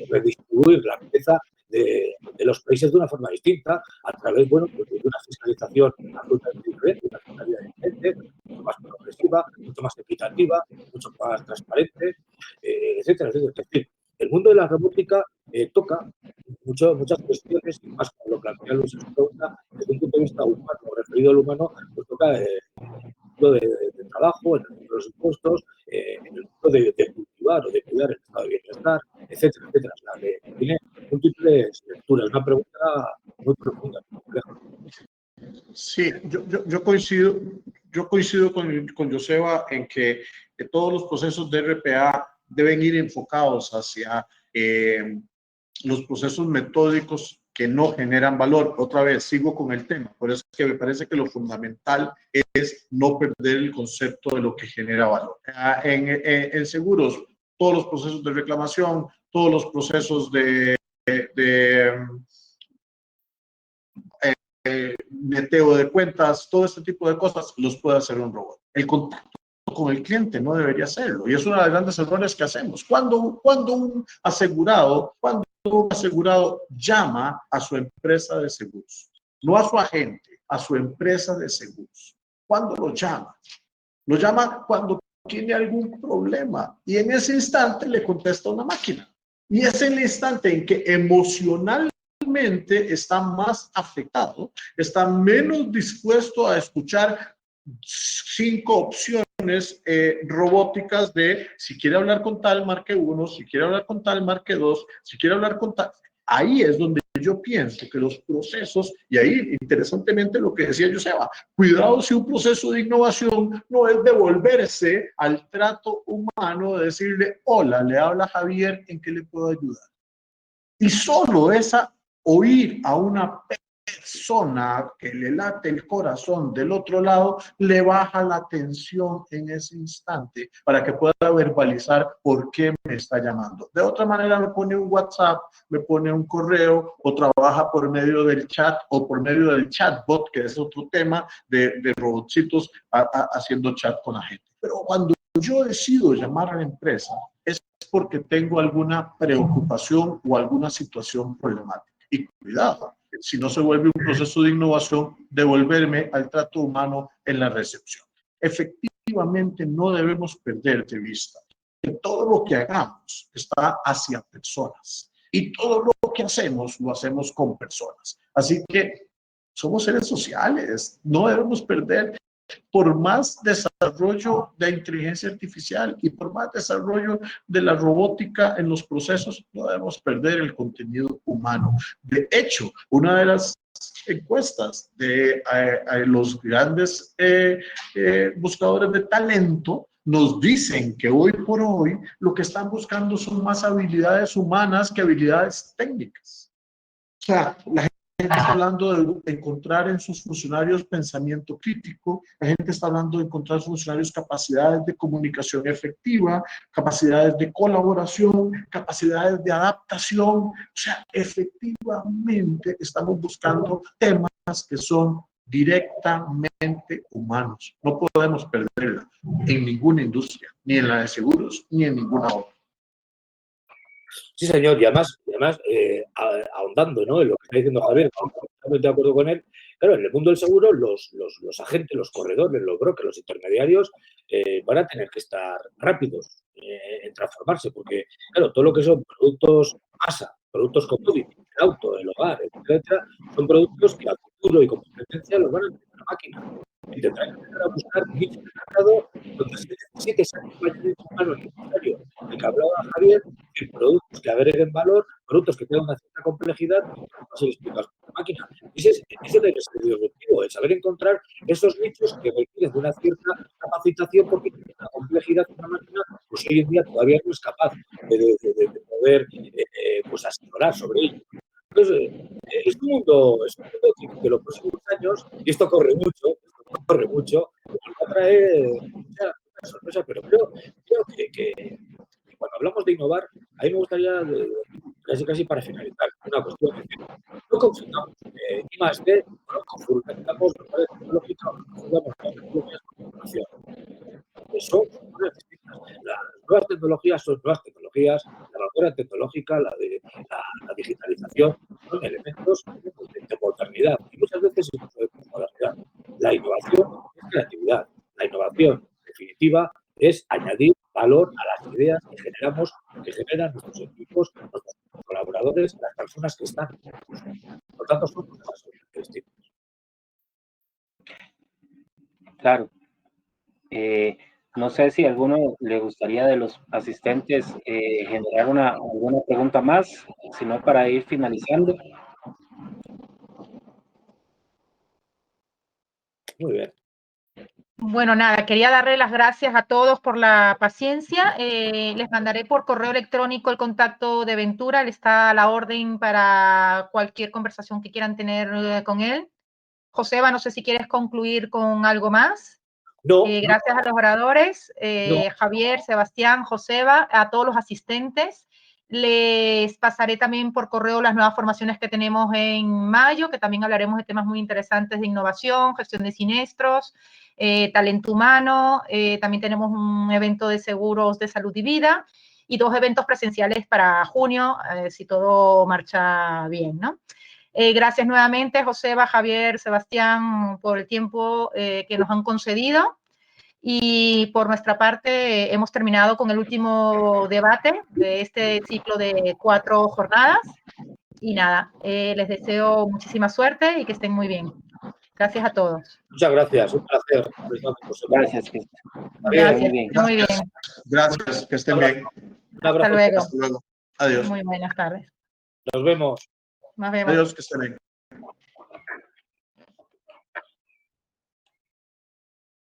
redistribuir la riqueza de los países de una forma distinta, a través, bueno, pues de una fiscalización absolutamente diferente, una fiscalidad diferente, mucho más progresiva, mucho más equitativa, mucho más transparente, etcétera, etcétera. Es decir, el mundo de la robótica toca muchas cuestiones, y más como lo plantea Luis en su pregunta, desde un punto de vista humano, referido al humano, pues toca el mundo de trabajo, en el mundo de los impuestos, en el mundo de cultivar o de cuidar el estado de bienestar, etcétera, etcétera. O sea, que tiene múltiples lecturas. Una pregunta muy profunda, muy compleja. Sí, yo coincido con Joseba en que todos los procesos de RPA deben ir enfocados hacia los procesos metódicos que no generan valor. Otra vez, sigo con el tema. Por eso es que me parece que lo fundamental es no perder el concepto de lo que genera valor. En seguros, todos los procesos de reclamación, todos los procesos de meteo de cuentas, todo este tipo de cosas los puede hacer un robot. El contacto con el cliente no debería hacerlo, y es uno de los grandes errores que hacemos. Cuando un asegurado llama a su empresa de seguros, no a su agente, a su empresa de seguros, ¿cuándo lo llama? Lo llama cuando tiene algún problema. Y en ese instante le contesta una máquina. Y es el instante en que emocionalmente está más afectado, está menos dispuesto a escuchar 5 opciones robóticas de si quiere hablar con tal, marque 1, si quiere hablar con tal, marque 2, si quiere hablar con tal. Ahí es donde yo pienso que los procesos, y ahí interesantemente lo que decía Joseba, cuidado si un proceso de innovación no es devolverse al trato humano, de decirle, hola, le habla Javier, ¿en qué le puedo ayudar? Y solo esa oír a una persona que le late el corazón del otro lado, le baja la tensión en ese instante para que pueda verbalizar por qué me está llamando. De otra manera me pone un WhatsApp, me pone un correo o trabaja por medio del chat o por medio del chatbot, que es otro tema de robotcitos haciendo chat con la gente. Pero cuando yo decido llamar a la empresa es porque tengo alguna preocupación o alguna situación problemática. Y cuidado, si no se vuelve un proceso de innovación, devolverme al trato humano en la recepción. Efectivamente, no debemos perder de vista que todo lo que hagamos está hacia personas y todo lo que hacemos lo hacemos con personas. Así que somos seres sociales, no debemos perder. Por más desarrollo de inteligencia artificial y por más desarrollo de la robótica en los procesos, no debemos perder el contenido humano. De hecho, una de las encuestas de los grandes buscadores de talento nos dicen que hoy por hoy lo que están buscando son más habilidades humanas que habilidades técnicas. O sea, la gente está hablando de encontrar en sus funcionarios pensamiento crítico, la gente está hablando de encontrar en sus funcionarios capacidades de comunicación efectiva, capacidades de colaboración, capacidades de adaptación. O sea, efectivamente estamos buscando temas que son directamente humanos. No podemos perderla en ninguna industria, ni en la de seguros, ni en ninguna otra. Sí, señor, y además ahondando, ¿no?, en lo que está diciendo Javier, totalmente de acuerdo con él. Claro, en el mundo del seguro, los agentes, los corredores, los brokers, los intermediarios van a tener que estar rápidos en transformarse, porque, claro, todo lo que son productos masa, productos commodity, el auto, el hogar, etcétera, son productos que a futuro y con competencia los van a tener la máquina. Y tendrán que empezar a buscar nichos de mercado donde se necesite ese acompañamiento humano necesario, el que hablaba Javier, decir, productos que agreguen valor, productos que tengan una cierta complejidad, que no se les explica con la máquina. Ese debe ser el objetivo, el saber encontrar esos nichos que requieren de una cierta capacitación porque tienen una complejidad que una máquina, pues hoy en día todavía no es capaz de poder pues asesorar sobre ello. Entonces, es un mundo que los próximos años, y esto corre mucho, nos va a traer mucha sorpresa, pero creo que cuando hablamos de innovar, a mí me gustaría, casi para finalizar, una cuestión. No confundamos I+D, no confundamos la tecnológica, no confundamos las tecnologías con innovación. Son cosas distintas. Las nuevas tecnologías son nuevas tecnologías, la barrera tecnológica, la digitalización, son elementos de modernidad y muchas veces incluso de modernidad. La innovación es creatividad. La innovación, en definitiva, es añadir valor a las ideas que generan nuestros equipos, nuestros colaboradores, las personas que están. Por tanto, son cosas distintas. Claro. No sé si a alguno le gustaría de los asistentes generar alguna pregunta más, si no, para ir finalizando. Muy bien. Bueno, nada, quería darle las gracias a todos por la paciencia. Les mandaré por correo electrónico el contacto de Ventura. Él está a la orden para cualquier conversación que quieran tener con él. Joseba, no sé si quieres concluir con algo más. No. Gracias a los oradores, Javier, Sebastián, Joseba, a todos los asistentes. Les pasaré también por correo las nuevas formaciones que tenemos en mayo, que también hablaremos de temas muy interesantes de innovación, gestión de siniestros, talento humano. También tenemos un evento de seguros de salud y vida y 2 eventos presenciales para junio, si todo marcha bien, ¿no? Gracias nuevamente, Joseba, Javier, Sebastián, por el tiempo que nos han concedido. Y por nuestra parte hemos terminado con el último debate de este ciclo de 4 jornadas. Y nada, les deseo muchísima suerte y que estén muy bien. Gracias a todos. Muchas gracias, un placer. Gracias. Gracias, Muy bien. muy bien. Gracias, que estén bien. Un abrazo. Hasta luego. Hasta luego. Adiós. Muy buenas tardes. Nos vemos. Nos vemos. Adiós, que estén bien.